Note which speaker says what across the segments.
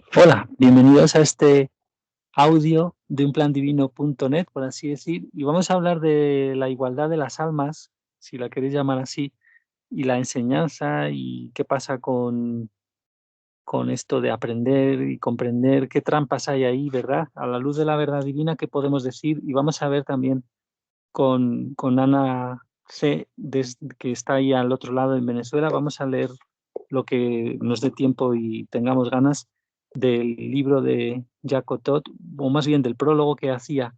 Speaker 1: Hola, bienvenidos a este audio de unplandivino.net, por así decir, y vamos a hablar de la igualdad de las almas, si la queréis llamar así, y la enseñanza y qué pasa con esto de aprender y comprender qué trampas hay ahí, ¿verdad? A la luz de la verdad divina, ¿qué podemos decir? Y vamos a ver también con Ana C., que está ahí al otro lado en Venezuela, vamos a leer lo que nos dé tiempo y tengamos ganas del libro de Jacques Todt, o más bien del prólogo que hacía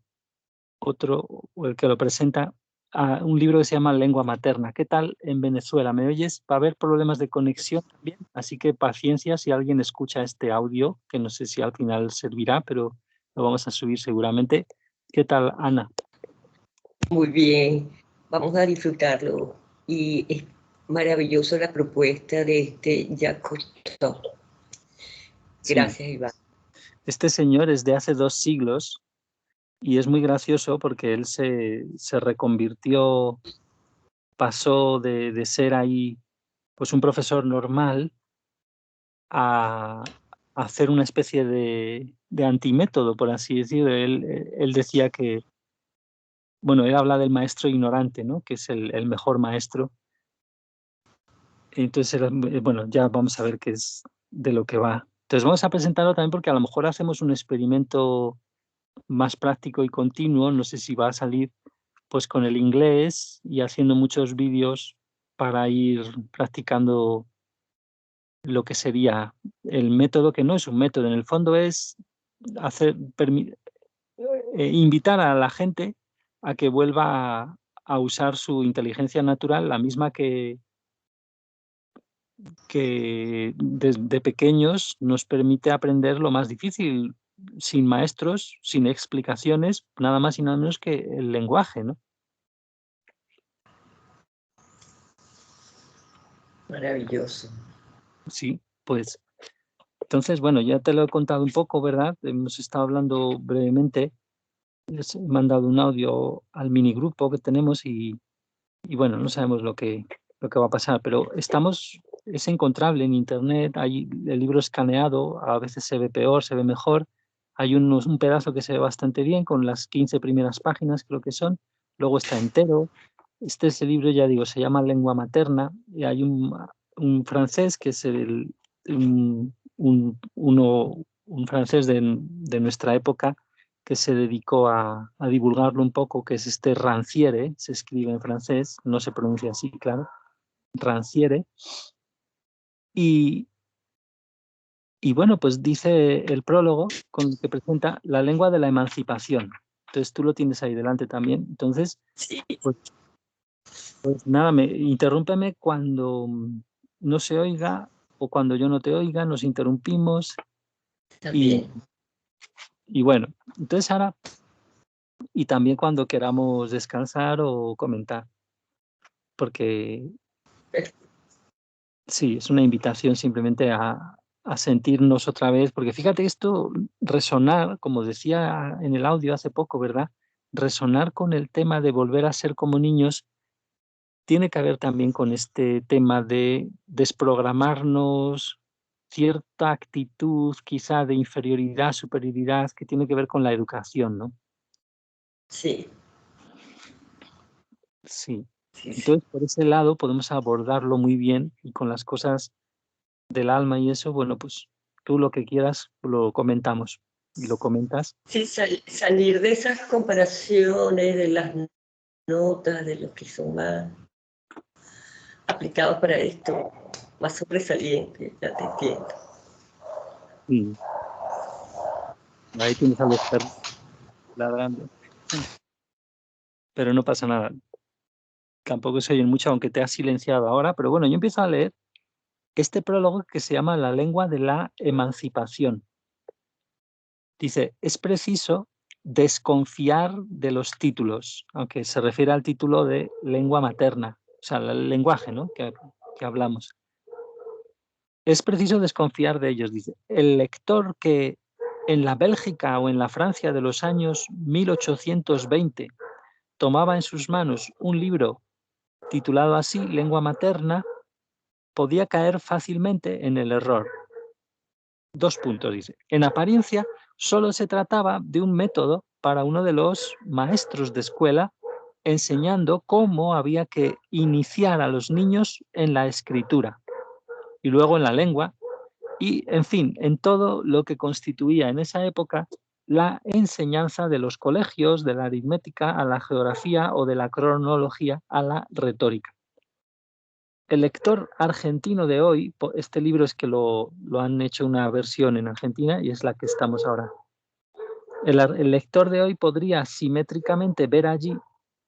Speaker 1: otro, o el que lo presenta, a un libro que se llama Lengua Materna. ¿Qué tal en Venezuela? ¿Me oyes? Va a haber problemas de conexión también, así que paciencia si alguien escucha este audio, que no sé si al final servirá, pero lo vamos a subir seguramente. ¿Qué tal, Ana?
Speaker 2: Muy bien, vamos a disfrutarlo. Y es maravilloso la propuesta de este Jacques Cousteau.
Speaker 1: Sí,
Speaker 2: Gracias, Iván.
Speaker 1: este señor es de hace 2 siglos y es muy gracioso porque él se reconvirtió, pasó de ser ahí pues un profesor normal a hacer una especie de antimétodo, por así decirlo. Él decía que, bueno, él habla del maestro ignorante, ¿no? Que es el mejor maestro. Entonces, bueno, ya vamos a ver qué es de lo que va. Entonces, vamos a presentarlo también porque a lo mejor hacemos un experimento más práctico y continuo, no sé si va a salir, pues con el inglés y haciendo muchos vídeos para ir practicando lo que sería el método, que no es un método, en el fondo es hacer, invitar a la gente a que vuelva a usar su inteligencia natural, la misma que desde pequeños nos permite aprender lo más difícil, sin maestros, sin explicaciones, nada más y nada menos que el lenguaje, ¿no?
Speaker 2: Maravilloso.
Speaker 1: Sí, pues entonces, bueno, ya te lo he contado un poco, ¿verdad? Hemos estado hablando brevemente, les he mandado un audio al minigrupo que tenemos y bueno, no sabemos lo que va a pasar, pero es encontrable en internet, hay el libro escaneado, a veces se ve peor, se ve mejor, hay un pedazo que se ve bastante bien con las 15 primeras páginas, creo que son, luego está entero. Este es el libro, ya digo, se llama Lengua Materna, y hay un francés que es un francés de nuestra época que se dedicó a divulgarlo un poco, que es este Rancière, se escribe en francés, no se pronuncia así, claro, Rancière, y, y bueno, pues dice el prólogo con el que presenta la lengua de la emancipación. Entonces tú lo tienes ahí delante también. Entonces,
Speaker 2: Sí,
Speaker 1: pues, pues nada, interrúmpeme cuando no se oiga o cuando yo no te oiga, nos interrumpimos y,
Speaker 2: también.
Speaker 1: y bueno, entonces ahora y también cuando queramos descansar o comentar, porque sí, es una invitación simplemente a sentirnos otra vez, porque fíjate esto, resonar, como decía en el audio hace poco, ¿verdad? Resonar con el tema de volver a ser como niños tiene que ver también con este tema de desprogramarnos cierta actitud quizá de inferioridad, superioridad, que tiene que ver con la educación, ¿no?
Speaker 2: Sí,
Speaker 1: Sí.
Speaker 2: sí, sí.
Speaker 1: Entonces, por ese lado podemos abordarlo muy bien y con las cosas del alma y eso, bueno, pues tú lo que quieras lo comentamos y lo comentas.
Speaker 2: Sí, salir de esas comparaciones, de las notas, de los que son más aplicados para esto, más sobresalientes, ya te entiendo.
Speaker 1: Sí, ahí tienes a los perros ladrando, pero no pasa nada. Tampoco se oyen mucho, aunque te has silenciado ahora, pero bueno, yo empiezo a leer este prólogo que se llama La lengua de la emancipación. Dice, es preciso desconfiar de los títulos, aunque se refiere al título de lengua materna, o sea, el lenguaje, ¿no? que hablamos. Es preciso desconfiar de ellos, dice. El lector que en la Bélgica o en la Francia de los años 1820 tomaba en sus manos un libro titulado así, Lengua Materna, podía caer fácilmente en el error. 2 puntos, dice. En apariencia, solo se trataba de un método para uno de los maestros de escuela enseñando cómo había que iniciar a los niños en la escritura y luego en la lengua y, en fin, en todo lo que constituía en esa época la enseñanza de los colegios, de la aritmética a la geografía o de la cronología a la retórica. El lector argentino de hoy, este libro es que lo han hecho una versión en Argentina y es la que estamos ahora. El lector de hoy podría simétricamente ver allí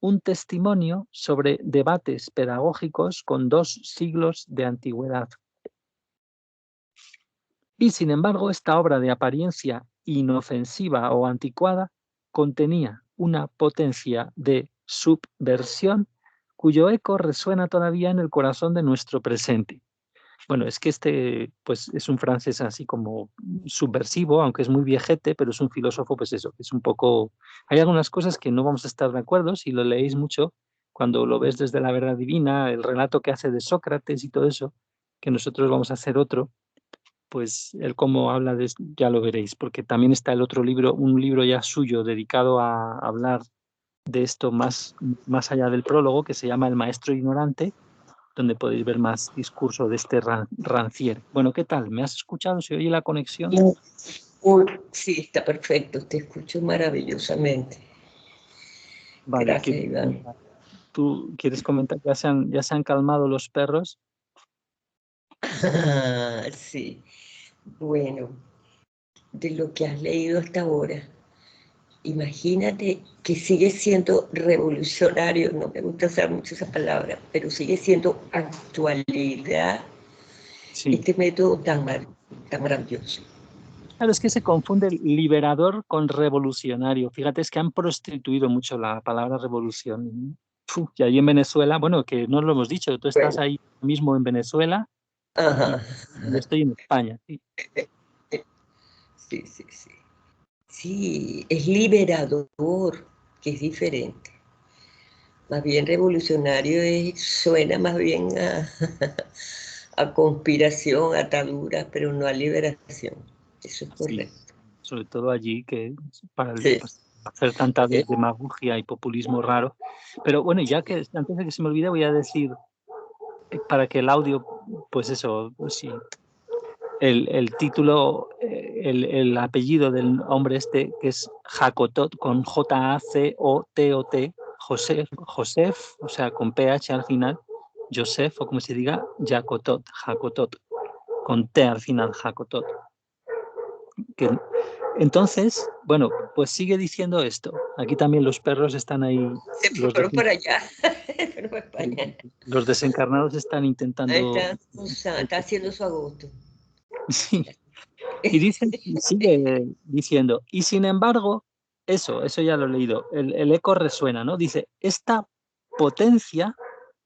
Speaker 1: un testimonio sobre debates pedagógicos con 2 siglos de antigüedad. Y sin embargo, esta obra de apariencia inofensiva o anticuada contenía una potencia de subversión cuyo eco resuena todavía en el corazón de nuestro presente. Bueno, es que este pues, es un francés así como subversivo, aunque es muy viejete, pero es un filósofo, pues eso, es un poco... Hay algunas cosas que no vamos a estar de acuerdo si lo leéis mucho, cuando lo ves desde la verdad divina, el relato que hace de Sócrates y todo eso, que nosotros vamos a hacer otro, pues él como habla de ya lo veréis, porque también está el otro libro, un libro ya suyo dedicado a hablar de esto más allá del prólogo, que se llama El maestro ignorante, donde podéis ver más discurso de este Rancière. Bueno, ¿qué tal? ¿Me has escuchado? ¿Se oye la conexión?
Speaker 2: Sí, está perfecto, te escucho maravillosamente.
Speaker 1: Vale,
Speaker 2: Gracias, Iván.
Speaker 1: ¿tú quieres comentar? ¿Ya se han calmado los perros?
Speaker 2: Sí, bueno, de lo que has leído hasta ahora, imagínate que sigue siendo revolucionario, no me gusta usar mucho esa palabra, pero sigue siendo actualidad
Speaker 1: Sí.
Speaker 2: este método tan maravilloso.
Speaker 1: Claro, es que se confunde liberador con revolucionario. Fíjate, es que han prostituido mucho la palabra revolución. Y ahí en Venezuela, bueno, que no lo hemos dicho, tú estás
Speaker 2: Bueno,
Speaker 1: ahí mismo en Venezuela y
Speaker 2: ajá.
Speaker 1: yo estoy en España. Sí,
Speaker 2: Sí, sí, sí. Sí, es liberador, que es diferente. Más bien revolucionario suena más bien a conspiración, atadura, pero no a liberación. Eso es
Speaker 1: sí,
Speaker 2: correcto.
Speaker 1: sobre todo allí, que para
Speaker 2: Sí.
Speaker 1: pues, hacer tanta demagogia y populismo raro. Pero bueno, ya que antes de que se me olvide, voy a decir, para que el audio, pues eso, pues sí, el título, el apellido del hombre este, que es Jacotot, con J-A-C-O-T-O-T, Josef, o sea, con PH al final, Joseph, o como se diga, Jacotot, con T al final, Jacotot. Que, entonces, bueno, pues sigue diciendo esto. Aquí también los perros están ahí,
Speaker 2: Se fueron por allá, fueron para España.
Speaker 1: los desencarnados están
Speaker 2: Ahí
Speaker 1: intentando...
Speaker 2: está haciendo su agosto.
Speaker 1: Sí. Y dice, y sigue diciendo, y sin embargo, eso ya lo he leído, el eco resuena, ¿no? Dice, esta potencia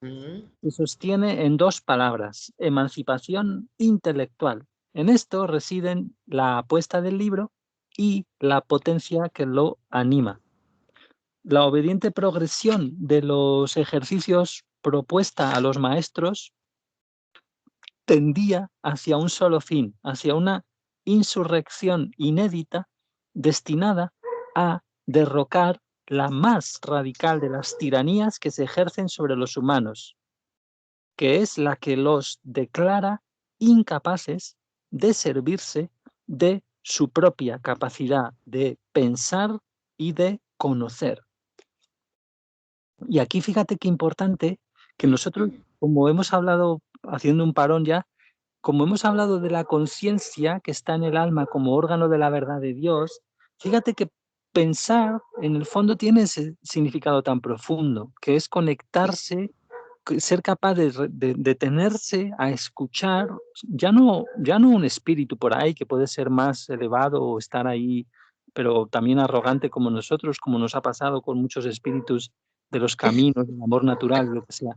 Speaker 2: Mm.
Speaker 1: se sostiene en 2 palabras, emancipación intelectual. En esto residen la apuesta del libro y la potencia que lo anima. La obediente progresión de los ejercicios propuesta a los maestros tendía hacia un solo fin, hacia una insurrección inédita destinada a derrocar la más radical de las tiranías que se ejercen sobre los humanos, que es la que los declara incapaces de servirse de su propia capacidad de pensar y de conocer. Y aquí fíjate qué importante que nosotros, como hemos hablado, haciendo un parón ya, como hemos hablado de la conciencia que está en el alma como órgano de la verdad de Dios, fíjate que pensar en el fondo tiene ese significado tan profundo, que es conectarse, ser capaz de detenerse a escuchar, ya no un espíritu por ahí que puede ser más elevado o estar ahí, pero también arrogante como nosotros, como nos ha pasado con muchos espíritus de los caminos, del amor natural, lo que sea.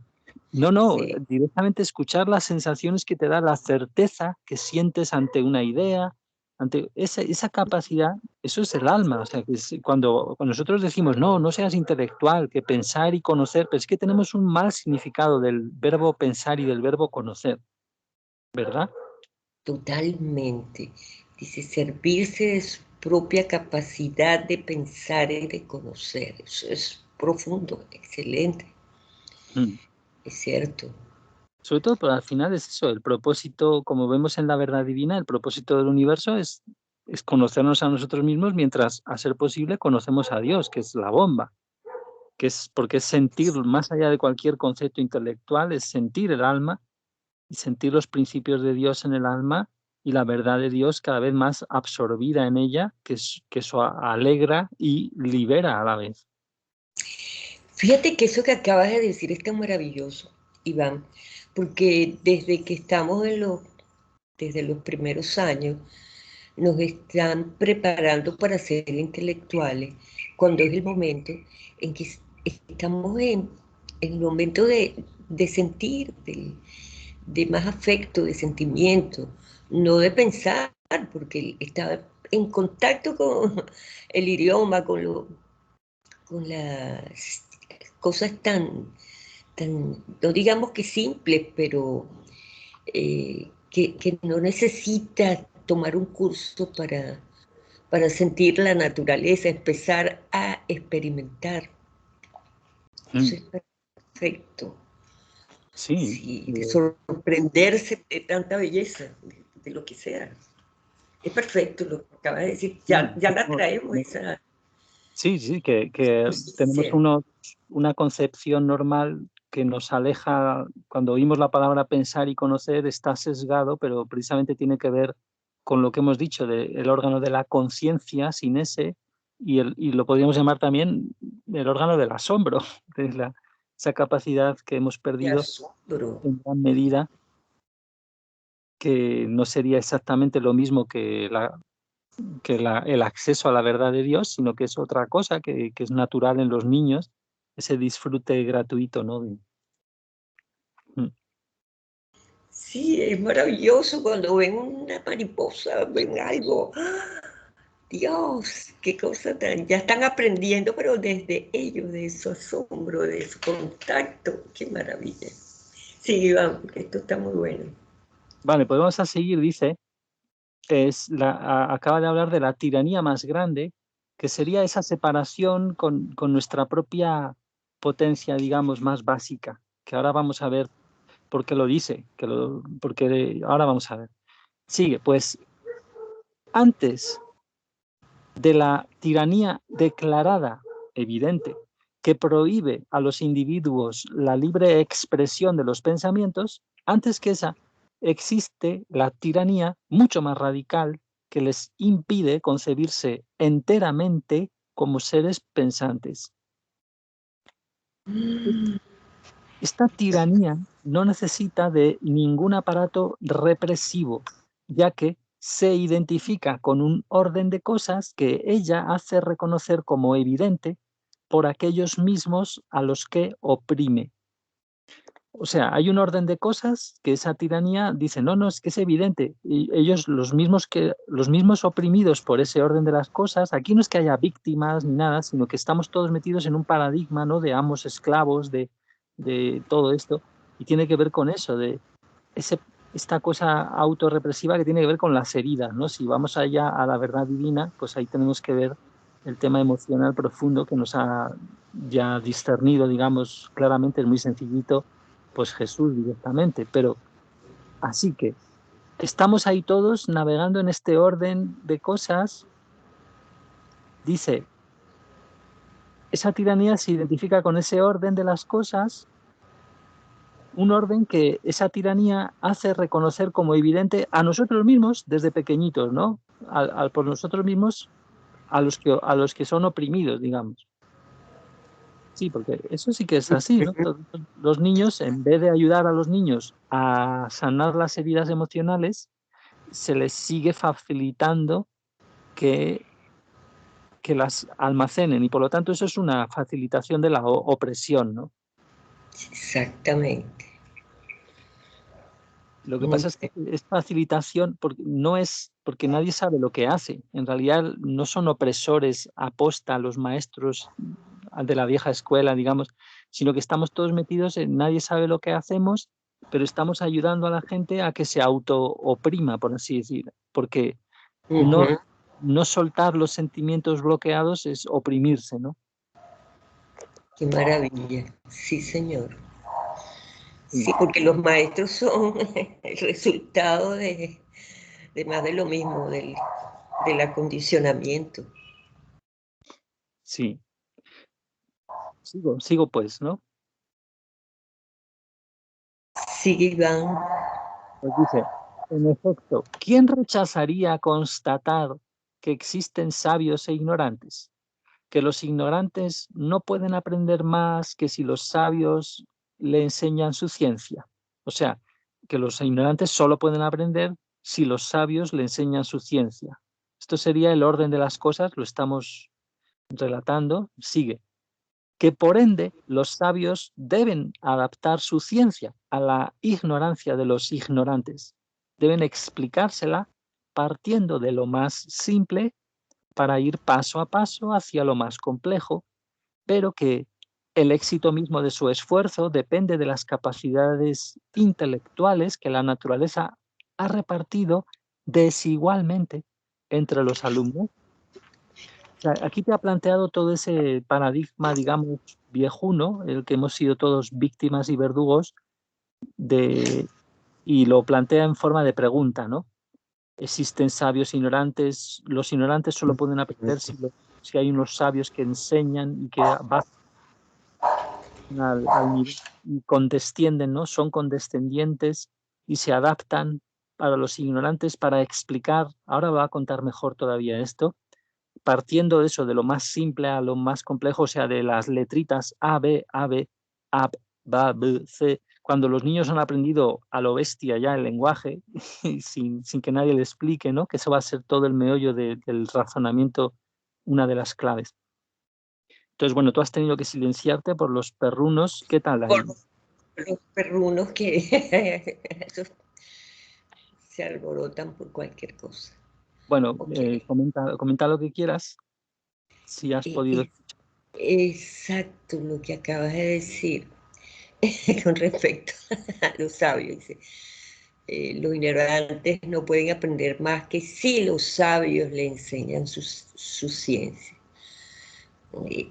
Speaker 1: No,
Speaker 2: Sí,
Speaker 1: directamente escuchar las sensaciones que te da, la certeza que sientes ante una idea, ante esa capacidad, eso es el alma. O sea, que cuando nosotros decimos, no seas intelectual, que pensar y conocer, pero es que tenemos un mal significado del verbo pensar y del verbo conocer, ¿verdad?
Speaker 2: totalmente. Dice, servirse de su propia capacidad de pensar y de conocer. Eso es profundo, excelente,
Speaker 1: Mm.
Speaker 2: es cierto.
Speaker 1: Sobre todo, pero al final es eso, el propósito, como vemos en la verdad divina, el propósito del universo es conocernos a nosotros mismos mientras, a ser posible, conocemos a Dios, que es la bomba, que es porque es sentir, más allá de cualquier concepto intelectual, es sentir el alma y sentir los principios de Dios en el alma y la verdad de Dios cada vez más absorbida en ella, que eso alegra y libera a la vez.
Speaker 2: Fíjate que eso que acabas de decir es tan maravilloso, Iván, porque desde que estamos desde los primeros años, nos están preparando para ser intelectuales, cuando es el momento en que estamos en el momento de sentir, de más afecto, de sentimiento, no de pensar, porque está en contacto con el idioma, con las cosas no digamos que simples, pero que no necesita tomar un curso para sentir la naturaleza, empezar a experimentar. Eso
Speaker 1: Mm.
Speaker 2: es perfecto.
Speaker 1: Sí,
Speaker 2: Sí, de sorprenderse de tanta belleza, de lo que sea. Es perfecto lo que acabas de decir. Ya,
Speaker 1: sí,
Speaker 2: ya la traemos esa
Speaker 1: sí, sí, que tenemos
Speaker 2: ser.
Speaker 1: una concepción normal que nos aleja, cuando oímos la palabra pensar y conocer, está sesgado, pero precisamente tiene que ver con lo que hemos dicho, del órgano de la conciencia sin ese, y lo podríamos llamar también el órgano del asombro, que es esa capacidad que hemos
Speaker 2: De
Speaker 1: perdido
Speaker 2: asombro.
Speaker 1: en gran medida, que no sería exactamente lo mismo que el acceso a la verdad de Dios, sino que es otra cosa que es natural en los niños, ese disfrute gratuito, ¿no? Mm.
Speaker 2: Sí, es maravilloso cuando ven una mariposa, ven algo. ¡Ah! Dios, qué cosa tan. Ya están aprendiendo, pero desde ellos, de su asombro, de su contacto. Qué maravilla. Sí, Iván, esto está muy bueno.
Speaker 1: Vale, pues vamos a seguir, dice, acaba de hablar de la tiranía más grande, que sería esa separación con nuestra propia potencia, digamos, más básica, que ahora vamos a ver por qué lo dice, porque ahora vamos a ver. Sigue, pues antes de la tiranía declarada, evidente, que prohíbe a los individuos la libre expresión de los pensamientos, antes que esa existe la tiranía mucho más radical que les impide concebirse enteramente como seres pensantes.
Speaker 2: Mm,
Speaker 1: Esta tiranía no necesita de ningún aparato represivo, ya que se identifica con un orden de cosas que ella hace reconocer como evidente por aquellos mismos a los que oprime. O sea, hay un orden de cosas que esa tiranía dice, no, no, es que es evidente. Y ellos, los mismos oprimidos por ese orden de las cosas, aquí no es que haya víctimas ni nada, sino que estamos todos metidos en un paradigma, ¿no? De amos esclavos, de todo esto. Y tiene que ver con eso, de ese, esta cosa autorrepresiva que tiene que ver con las heridas, ¿no? Si vamos allá a la verdad divina, pues ahí tenemos que ver el tema emocional profundo que nos ha ya discernido, digamos, claramente, es muy sencillito, pues Jesús directamente. Pero así que estamos ahí todos navegando en este orden de cosas. Dice, esa tiranía se identifica con ese orden de las cosas, un orden que esa tiranía hace reconocer como evidente a nosotros mismos desde pequeñitos, ¿no? Por nosotros mismos a los que son oprimidos, digamos. Sí, porque eso sí que es así, ¿no? Los niños, en vez de ayudar a los niños a sanar las heridas emocionales, se les sigue facilitando que, que las almacenen y por lo tanto eso es una facilitación de la opresión, ¿no?
Speaker 2: exactamente.
Speaker 1: Lo que
Speaker 2: Muy
Speaker 1: pasa es que es facilitación porque no es porque nadie sabe lo que hace. En realidad no son opresores aposta los maestros de la vieja escuela, digamos, sino que estamos todos metidos en nadie sabe lo que hacemos, pero estamos ayudando a la gente a que se auto oprima, por así decir, porque no, no soltar los sentimientos bloqueados es oprimirse, ¿no?
Speaker 2: Qué maravilla, sí, señor. Sí, porque los maestros son el resultado de más de lo mismo, del acondicionamiento.
Speaker 1: Sí. Sigo pues, ¿no?
Speaker 2: Sigue, Iván.
Speaker 1: Pues dice, en efecto, ¿quién rechazaría constatar que existen sabios e ignorantes? Que los ignorantes no pueden aprender más que si los sabios le enseñan su ciencia. O sea, que los ignorantes solo pueden aprender si los sabios le enseñan su ciencia. Esto sería el orden de las cosas, lo estamos relatando, sigue. Que por ende los sabios deben adaptar su ciencia a la ignorancia de los ignorantes. Deben explicársela partiendo de lo más simple para ir paso a paso hacia lo más complejo, pero que el éxito mismo de su esfuerzo depende de las capacidades intelectuales que la naturaleza ha repartido desigualmente entre los alumnos. O sea, aquí te ha planteado todo ese paradigma, digamos, viejuno, el que hemos sido todos víctimas y verdugos, y lo plantea en forma de pregunta, ¿no? Existen sabios ignorantes, los ignorantes solo pueden aprender si hay unos sabios que enseñan y que bajan al nivel y condescienden, ¿no? Son condescendientes y se adaptan para los ignorantes para explicar, ahora va a contar mejor todavía esto, partiendo de eso, de lo más simple a lo más complejo, o sea, de las letritas A, B, A, B, A, B, B, C, cuando los niños han aprendido a lo bestia ya el lenguaje, sin que nadie le explique, ¿no? Que eso va a ser todo el meollo del razonamiento, una de las claves. Entonces, bueno, tú has tenido que silenciarte por los perrunos. ¿Qué tal ahí?
Speaker 2: Por los perrunos que esos se alborotan por cualquier cosa.
Speaker 1: Bueno,
Speaker 2: Okay.
Speaker 1: comenta lo que quieras, si has podido.
Speaker 2: Exacto lo que acabas de decir con respecto a los sabios. Dice, los ignorantes no pueden aprender más que si los sabios le enseñan su ciencia.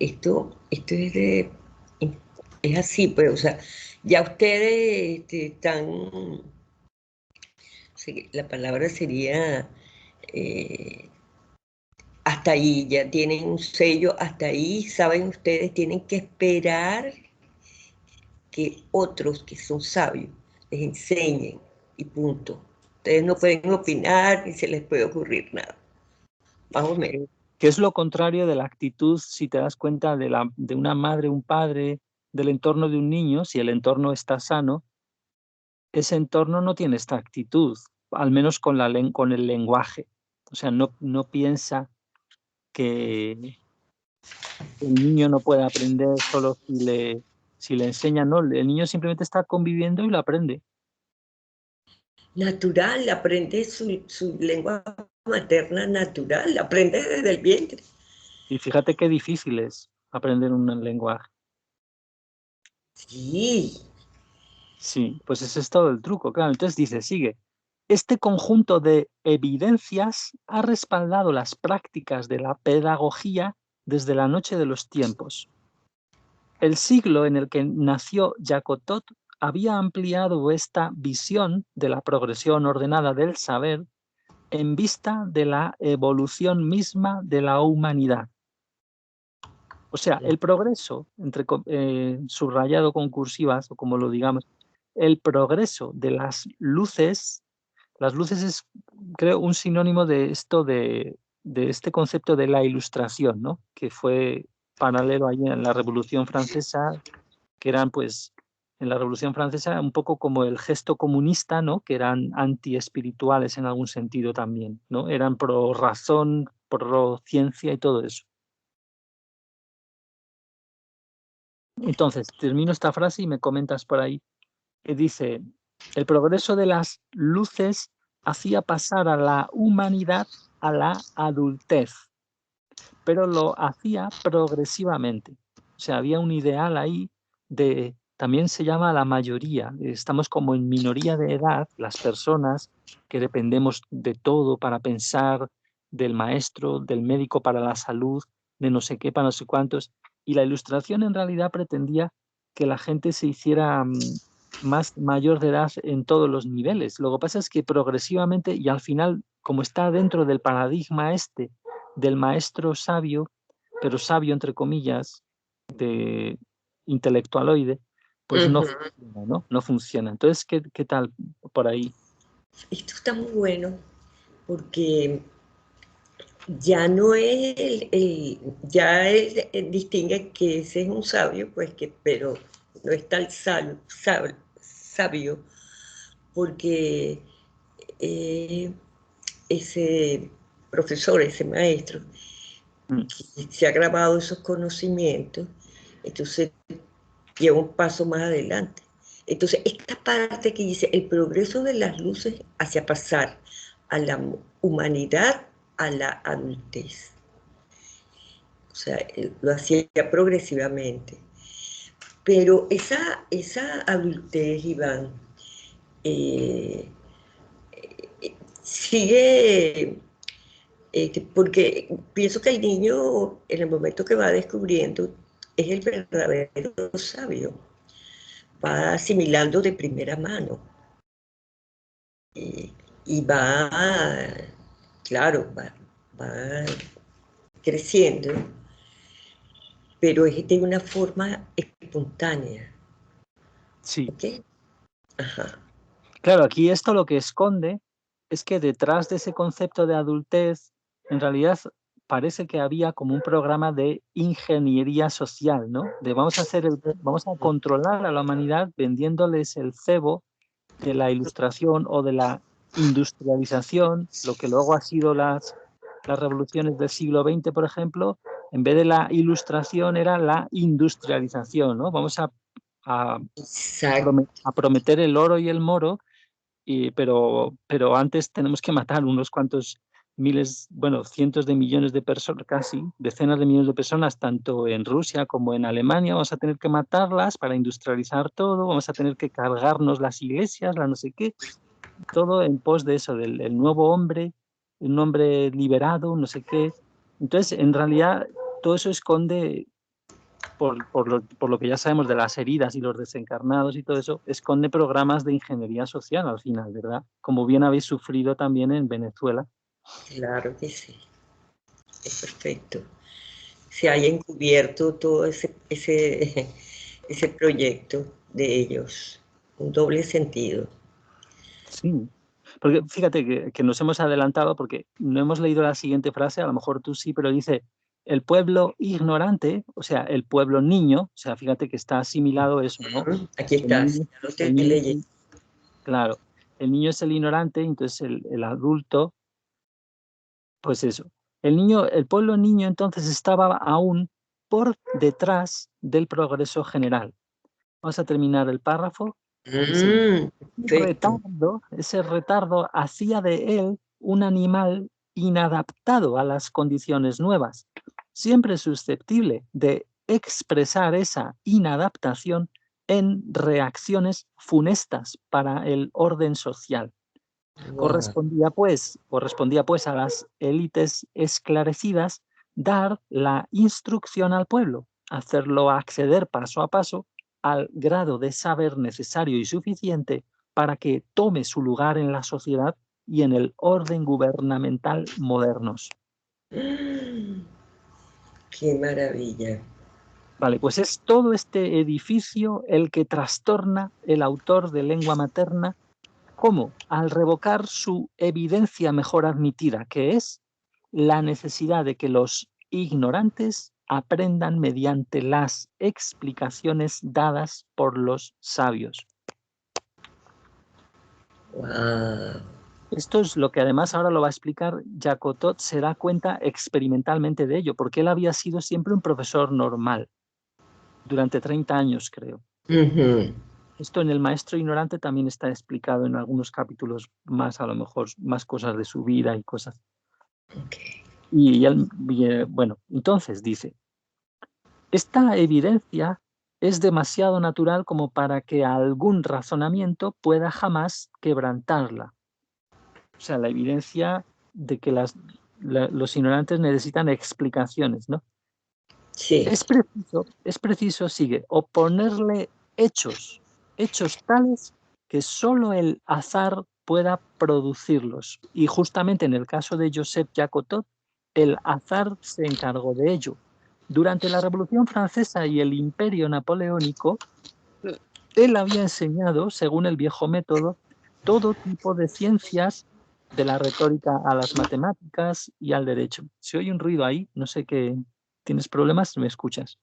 Speaker 2: Esto es así, pues, o sea, ya ustedes están, la palabra sería hasta ahí, ya tienen un sello, hasta ahí, saben ustedes, tienen que esperar que otros que son sabios les enseñen y punto. Ustedes no pueden opinar ni se les puede ocurrir nada, más o menos.
Speaker 1: Que es lo contrario de la actitud, si te das cuenta, de una madre, un padre, del entorno de un niño. Si el entorno está sano, ese entorno no tiene esta actitud, al menos con el lenguaje. O sea, no piensa que el niño no puede aprender solo si le enseña, no, el niño simplemente está conviviendo y lo aprende.
Speaker 2: Natural, aprende su lengua materna natural, aprende desde el vientre.
Speaker 1: Y fíjate qué difícil es aprender un lenguaje.
Speaker 2: Sí.
Speaker 1: Sí, pues ese es todo el truco, claro. Entonces dice, sigue. Este conjunto de evidencias ha respaldado las prácticas de la pedagogía desde la noche de los tiempos. El siglo en el que nació Jacotot había ampliado esta visión de la progresión ordenada del saber en vista de la evolución misma de la humanidad. O sea, el progreso, subrayado con cursivas, o como lo digamos, el progreso de las luces es, creo, un sinónimo de esto, de este concepto de la ilustración, ¿no? Que fue paralelo ahí en la Revolución Francesa, que eran, pues, en la Revolución Francesa un poco como el gesto comunista, ¿no? Que eran antiespirituales en algún sentido también, ¿no? Eran pro razón, pro ciencia y todo eso. Entonces, termino esta frase y me comentas por ahí, que dice, el progreso de las luces hacía pasar a la humanidad a la adultez, pero lo hacía progresivamente. O sea, había un ideal ahí también se llama la mayoría, estamos como en minoría de edad, las personas que dependemos de todo para pensar, del maestro, del médico para la salud, de no sé qué, para no sé cuántos. Y la Ilustración en realidad pretendía que la gente se hiciera más mayor de edad en todos los niveles. Lo que pasa es que progresivamente y al final, como está dentro del paradigma este del maestro sabio, pero sabio entre comillas, de intelectualoide, pues no
Speaker 2: Ujú.
Speaker 1: funciona, ¿no? No funciona. Entonces, ¿qué tal por ahí?
Speaker 2: Esto está muy bueno porque ya no es ya distingue que ese es un sabio, pues que, pero no es tal sabio, porque eh, ese profesor, ese maestro,
Speaker 1: Mm,
Speaker 2: que se ha grabado esos conocimientos, entonces lleva un paso más adelante. Entonces, esta parte que dice el progreso de las luces hacia pasar a la humanidad a la adultez. O sea, lo hacía progresivamente. Pero esa adultez, Iván, eh, sigue, porque pienso que el niño, en el momento que va descubriendo, es el verdadero sabio, va asimilando de primera mano eh, y va, claro, va creciendo, pero es de una forma espontánea,
Speaker 1: sí,
Speaker 2: ¿ok? Ajá.
Speaker 1: claro, aquí esto lo que esconde es que detrás de ese concepto de adultez, en realidad parece que había como un programa de ingeniería social, ¿no? De vamos a controlar a la humanidad vendiéndoles el cebo de la ilustración o de la industrialización, lo que luego ha sido las revoluciones del siglo XX, por ejemplo, en vez de la ilustración era la industrialización, ¿no? Vamos a,
Speaker 2: Exacto.
Speaker 1: a prometer el oro y el moro, pero antes tenemos que matar unos cuantos miles, bueno, cientos de millones de personas, casi decenas de millones de personas, tanto en Rusia como en Alemania. Vamos a tener que matarlas para industrializar todo, vamos a tener que cargarnos las iglesias, la no sé qué, todo en pos de eso, del el nuevo hombre, un hombre liberado, no sé qué. Entonces, en realidad, todo eso esconde, por lo que ya sabemos de las heridas y los desencarnados y todo eso, esconde programas de ingeniería social al final, ¿verdad? Como bien habéis sufrido también en Venezuela.
Speaker 2: Claro que sí, es perfecto. Se haya encubierto todo ese proyecto de ellos, un doble sentido.
Speaker 1: Sí. Porque fíjate que nos hemos adelantado porque no hemos leído la siguiente frase, a lo mejor tú sí, pero dice, el pueblo ignorante, o sea, el pueblo niño, o sea, fíjate que está asimilado eso, ¿no?
Speaker 2: Aquí
Speaker 1: El
Speaker 2: está,
Speaker 1: niño,
Speaker 2: ya lo
Speaker 1: el
Speaker 2: estoy
Speaker 1: niño es
Speaker 2: leyendo.
Speaker 1: claro, el niño es el ignorante, entonces el adulto, pues eso. El niño, el pueblo niño entonces estaba aún por detrás del progreso general. Vamos a terminar el párrafo. Dice,
Speaker 2: Perfecto.
Speaker 1: ese retardo hacía de él un animal inadaptado a las condiciones nuevas, siempre susceptible de expresar esa inadaptación en reacciones funestas para el orden social.
Speaker 2: Wow.
Speaker 1: Correspondía pues a las élites esclarecidas dar la instrucción al pueblo, hacerlo acceder paso a paso al grado de saber necesario y suficiente para que tome su lugar en la sociedad y en el orden gubernamental modernos.
Speaker 2: Qué maravilla.
Speaker 1: Vale, pues es todo este edificio el que trastorna el autor de lengua materna. ¿Cómo? Al revocar su evidencia mejor admitida, que es la necesidad de que los ignorantes aprendan mediante las explicaciones dadas por los sabios.
Speaker 2: Wow.
Speaker 1: Esto es lo que además ahora lo va a explicar Jacotot, se da cuenta experimentalmente de ello, porque él había sido siempre un profesor normal, durante 30 años creo.
Speaker 2: Ujú.
Speaker 1: Esto en el maestro ignorante también está explicado en algunos capítulos más, a lo mejor, más cosas de su vida y cosas.
Speaker 2: Ok.
Speaker 1: Bueno, entonces dice, esta evidencia es demasiado natural como para que algún razonamiento pueda jamás quebrantarla. O sea, la evidencia de que los ignorantes necesitan explicaciones, ¿no?
Speaker 2: Sí.
Speaker 1: Es preciso, sigue, oponerle hechos tales que solo el azar pueda producirlos. Y justamente en el caso de Joseph Jacotot, el azar se encargó de ello. Durante la Revolución Francesa y el Imperio Napoleónico, él había enseñado, según el viejo método, todo tipo de ciencias, de la retórica a las matemáticas y al derecho. Si oye un ruido ahí, no sé qué. ¿Tienes problemas? ¿Me escuchas?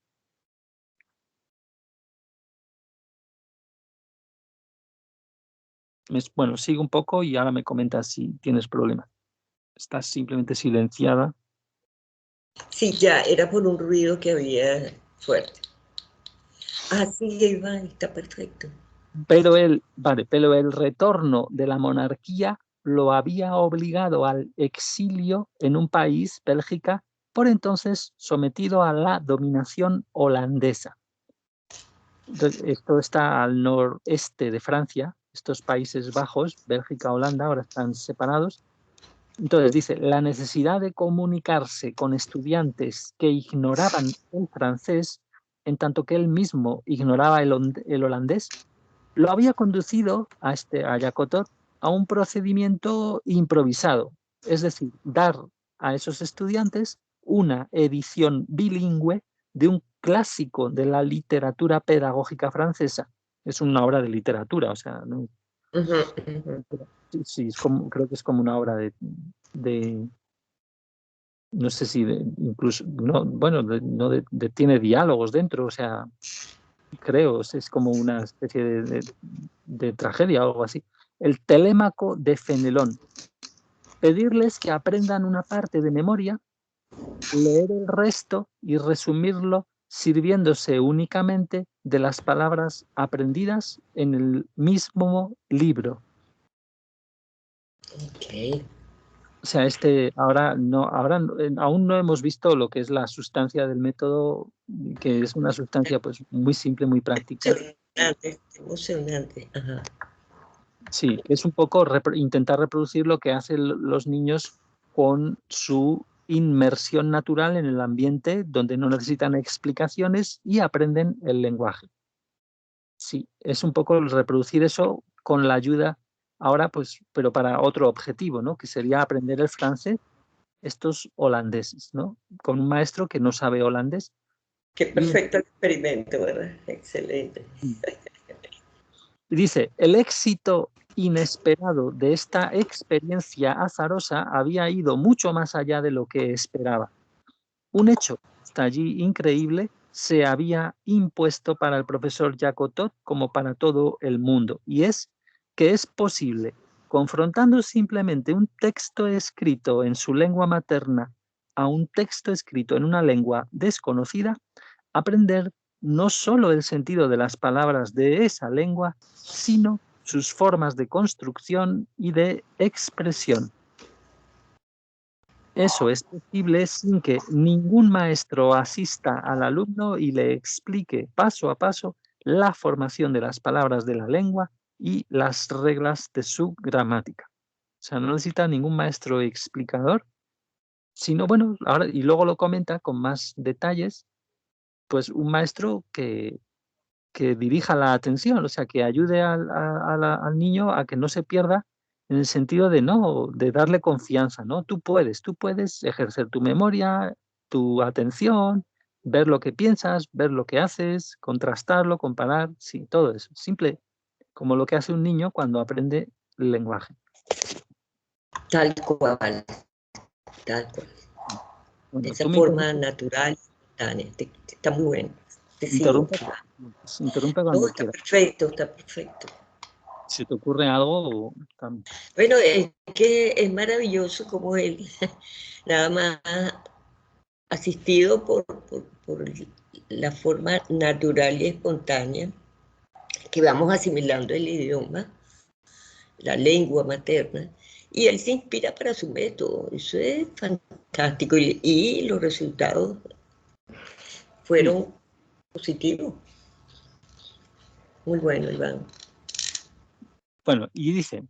Speaker 1: Bueno, sigue un poco y ahora me comentas si tienes problemas. Estás simplemente silenciada.
Speaker 2: Sí, ya, era por un ruido que había fuerte. Ah, sí, Iván, está perfecto.
Speaker 1: Pero el retorno de la monarquía lo había obligado al exilio en un país, Bélgica, por entonces sometido a la dominación holandesa. Esto está al noreste de Francia, estos Países Bajos, Bélgica, Holanda, ahora están separados. Entonces dice, la necesidad de comunicarse con estudiantes que ignoraban el francés, en tanto que él mismo ignoraba el holandés, lo había conducido a Jacotot a un procedimiento improvisado, es decir, dar a esos estudiantes una edición bilingüe de un clásico de la literatura pedagógica francesa. Es una obra de literatura, o sea, ¿no?
Speaker 2: Ujú, ujú.
Speaker 1: Sí, creo que es como una obra de no sé si incluso, no, bueno, no tiene diálogos dentro, o sea, creo, es como una especie de tragedia o algo así. El Telémaco de Fenelón. Pedirles que aprendan una parte de memoria, leer el resto y resumirlo sirviéndose únicamente de las palabras aprendidas en el mismo libro.
Speaker 2: Ok.
Speaker 1: O sea, aún no hemos visto lo que es la sustancia del método, que es una sustancia pues muy simple, muy práctica.
Speaker 2: Emocionante, emocionante. Ajá.
Speaker 1: Sí, es un poco intentar reproducir lo que hacen los niños con su inmersión natural en el ambiente donde no necesitan explicaciones y aprenden el lenguaje. Sí, es un poco reproducir eso con la ayuda ahora, pues, pero para otro objetivo, ¿no? Que sería aprender el francés estos holandeses, ¿no? Con un maestro que no sabe holandés.
Speaker 2: Qué
Speaker 1: Y
Speaker 2: perfecto experimento, ¿verdad? Excelente.
Speaker 1: dice, el éxito inesperado de esta experiencia azarosa había ido mucho más allá de lo que esperaba. Un hecho hasta allí increíble se había impuesto para el profesor Jacotot como para todo el mundo, y es que es posible, confrontando simplemente un texto escrito en su lengua materna a un texto escrito en una lengua desconocida, aprender no solo el sentido de las palabras de esa lengua, sino sus formas de construcción y de expresión. Eso es posible sin que ningún maestro asista al alumno y le explique paso a paso la formación de las palabras de la lengua y las reglas de su gramática. O sea, no necesita ningún maestro explicador, sino, bueno, ahora, y luego lo comenta con más detalles, pues un maestro que dirija la atención, o sea, que ayude al niño a que no se pierda en el sentido de no, de darle confianza, ¿no? Tú puedes ejercer tu memoria, tu atención, ver lo que piensas, ver lo que haces, contrastarlo, comparar, sí, todo eso. Simple, como lo que hace un niño cuando aprende el lenguaje.
Speaker 2: Tal cual, tal cual. De
Speaker 1: Bueno,
Speaker 2: esa
Speaker 1: tú me
Speaker 2: forma natural, espontánea. Está muy bueno. Te sigo.
Speaker 1: interrumpe, interrumpe
Speaker 2: No,
Speaker 1: cuando
Speaker 2: está
Speaker 1: quieras.
Speaker 2: perfecto, está perfecto.
Speaker 1: Si te ocurre algo,
Speaker 2: Bueno, es que es maravilloso como él, nada más asistido por la forma natural y espontánea que vamos asimilando el idioma, la lengua materna, y él se inspira para su método. Eso es fantástico y los resultados
Speaker 1: sí.
Speaker 2: fueron positivos. Muy bueno, Iván.
Speaker 1: Bueno, y dice,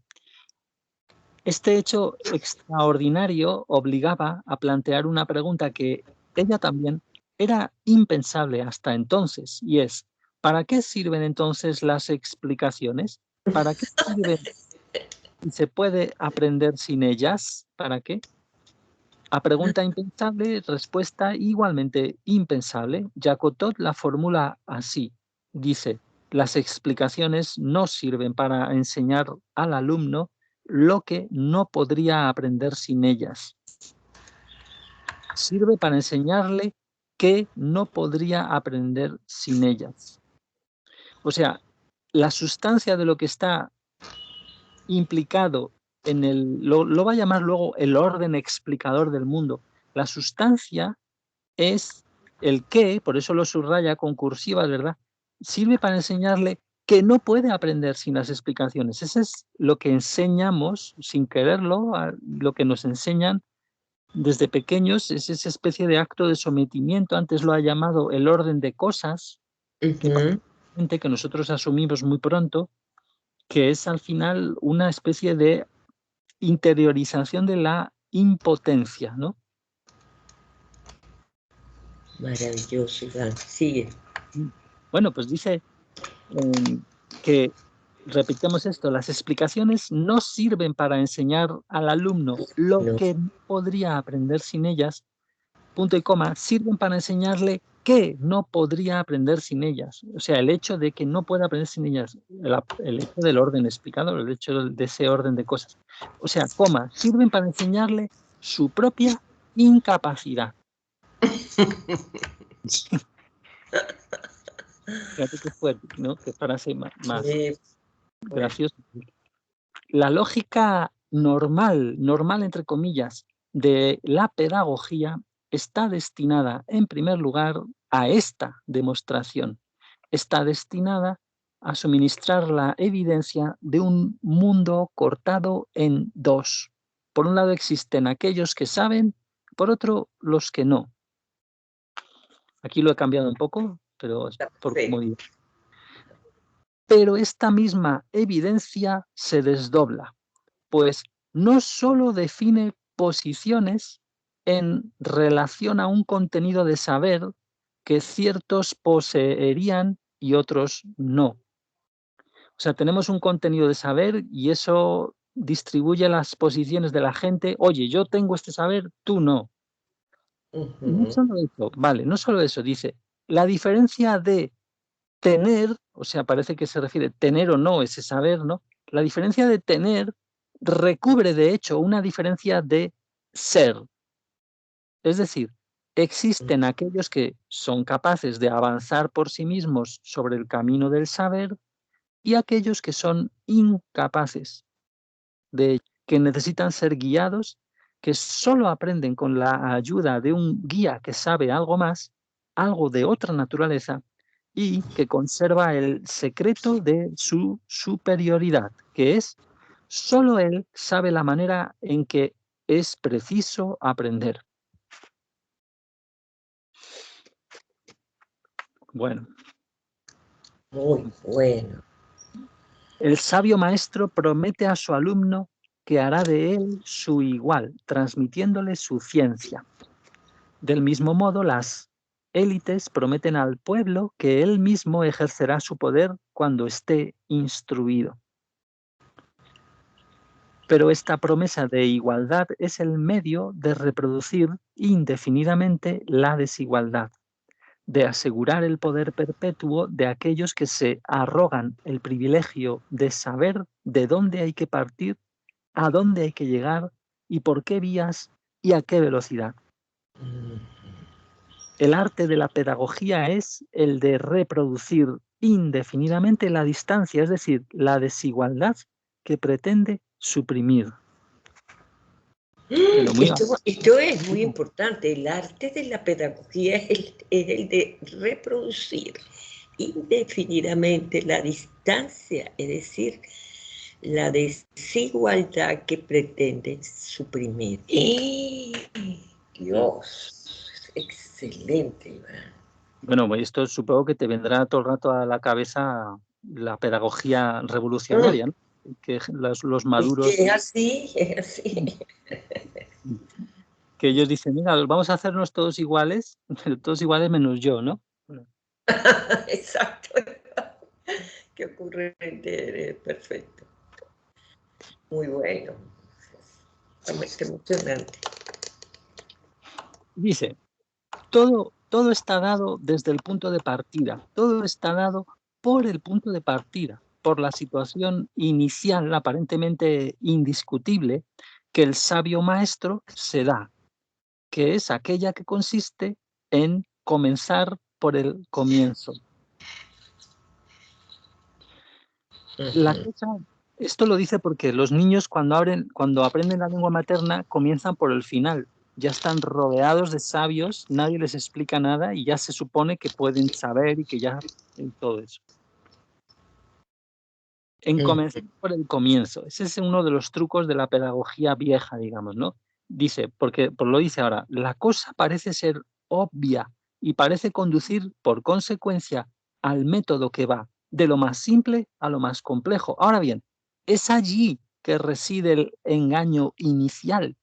Speaker 1: Este hecho extraordinario obligaba a plantear una pregunta que ella también era impensable hasta entonces, y es, ¿para qué sirven entonces las explicaciones? ¿Para qué sirven y se puede aprender sin ellas? ¿Para qué? A pregunta impensable, respuesta igualmente impensable. Jacotot la formula así. Dice, las explicaciones no sirven para enseñar al alumno lo que no podría aprender sin ellas. Sirve para enseñarle que no podría aprender sin ellas. O sea, la sustancia de lo que está implicado en lo va a llamar luego el orden explicador del mundo. La sustancia es el qué, por eso lo subraya con cursivas, ¿verdad? Sirve para enseñarle que no puede aprender sin las explicaciones. Eso es lo que enseñamos sin quererlo, lo que nos enseñan desde pequeños, es esa especie de acto de sometimiento. Antes lo ha llamado el orden de cosas, que nosotros asumimos muy pronto, que es al final una especie de interiorización de la impotencia, ¿no?
Speaker 2: Maravilloso, Iván. Sigue.
Speaker 1: Bueno, pues dice que, repitamos esto, las explicaciones no sirven para enseñar al alumno lo
Speaker 2: No.
Speaker 1: que no podría aprender sin ellas, punto y coma, sirven para enseñarle que no podría aprender sin ellas. O sea, el hecho de que no pueda aprender sin ellas, el hecho del orden explicado, el hecho de ese orden de cosas. O sea, coma, sirven para enseñarle su propia incapacidad. Fíjate qué fuerte, ¿no? Qué frase más graciosa. La lógica normal entre comillas, de la pedagogía está destinada, en primer lugar, a esta demostración. Está destinada a suministrar la evidencia de un mundo cortado en dos. Por un lado existen aquellos que saben, por otro los que no. Aquí lo he cambiado un poco, pero es por comodidad. Pero esta misma evidencia se desdobla, pues no solo define posiciones en relación a un contenido de saber que ciertos poseerían y otros no. O sea, tenemos un contenido de saber y eso distribuye las posiciones de la gente. Oye, yo tengo este saber, tú no. No solo eso, vale, no solo eso, dice, la diferencia de tener, o sea, parece que se refiere tener o no ese saber, ¿no? La diferencia de tener recubre, de hecho, una diferencia de ser. Es decir, existen aquellos que son capaces de avanzar por sí mismos sobre el camino del saber y aquellos que son incapaces, que necesitan ser guiados, que solo aprenden con la ayuda de un guía que sabe algo más, algo de otra naturaleza, y que conserva el secreto de su superioridad, que es solo él sabe la manera en que es preciso aprender. Bueno.
Speaker 2: Muy bueno.
Speaker 1: El sabio maestro promete a su alumno que hará de él su igual, transmitiéndole su ciencia. Del mismo modo, las élites prometen al pueblo que él mismo ejercerá su poder cuando esté instruido. Pero esta promesa de igualdad es el medio de reproducir indefinidamente la desigualdad, de asegurar el poder perpetuo de aquellos que se arrogan el privilegio de saber de dónde hay que partir, a dónde hay que llegar y por qué vías y a qué velocidad. El arte de la pedagogía es el de reproducir indefinidamente la distancia, es decir, la desigualdad que pretende suprimir. Pero
Speaker 2: Esto es muy importante. El arte de la pedagogía es el de reproducir indefinidamente la distancia, es decir, la desigualdad que pretende suprimir. Dios, excelente, Iván.
Speaker 1: bueno, esto supongo que te vendrá todo el rato a la cabeza la pedagogía revolucionaria, ¿no? que los
Speaker 2: Es
Speaker 1: maduros,
Speaker 2: que es así.
Speaker 1: que ellos dicen, mira, vamos a hacernos todos iguales, pero todos iguales menos yo, ¿no? Bueno,
Speaker 2: Exacto. Qué ocurrente eres, perfecto. Muy bueno. Qué emocionante.
Speaker 1: dice, todo está dado desde el punto de partida, todo está dado por el punto de partida, por la situación inicial aparentemente indiscutible que el sabio maestro se da, que es aquella que consiste en comenzar por el comienzo. La
Speaker 2: Ujú.
Speaker 1: cosa, esto lo dice porque los niños cuando aprenden la lengua materna comienzan por el final. Ya están rodeados de sabios, nadie les explica nada y ya se supone que pueden saber y que ya todo eso. En comenzar por el comienzo. Ese es uno de los trucos de la pedagogía vieja, digamos, ¿no? Dice, porque lo dice ahora, la cosa parece ser obvia y parece conducir por consecuencia al método que va de lo más simple a lo más complejo. Ahora bien, es allí que reside el engaño inicial,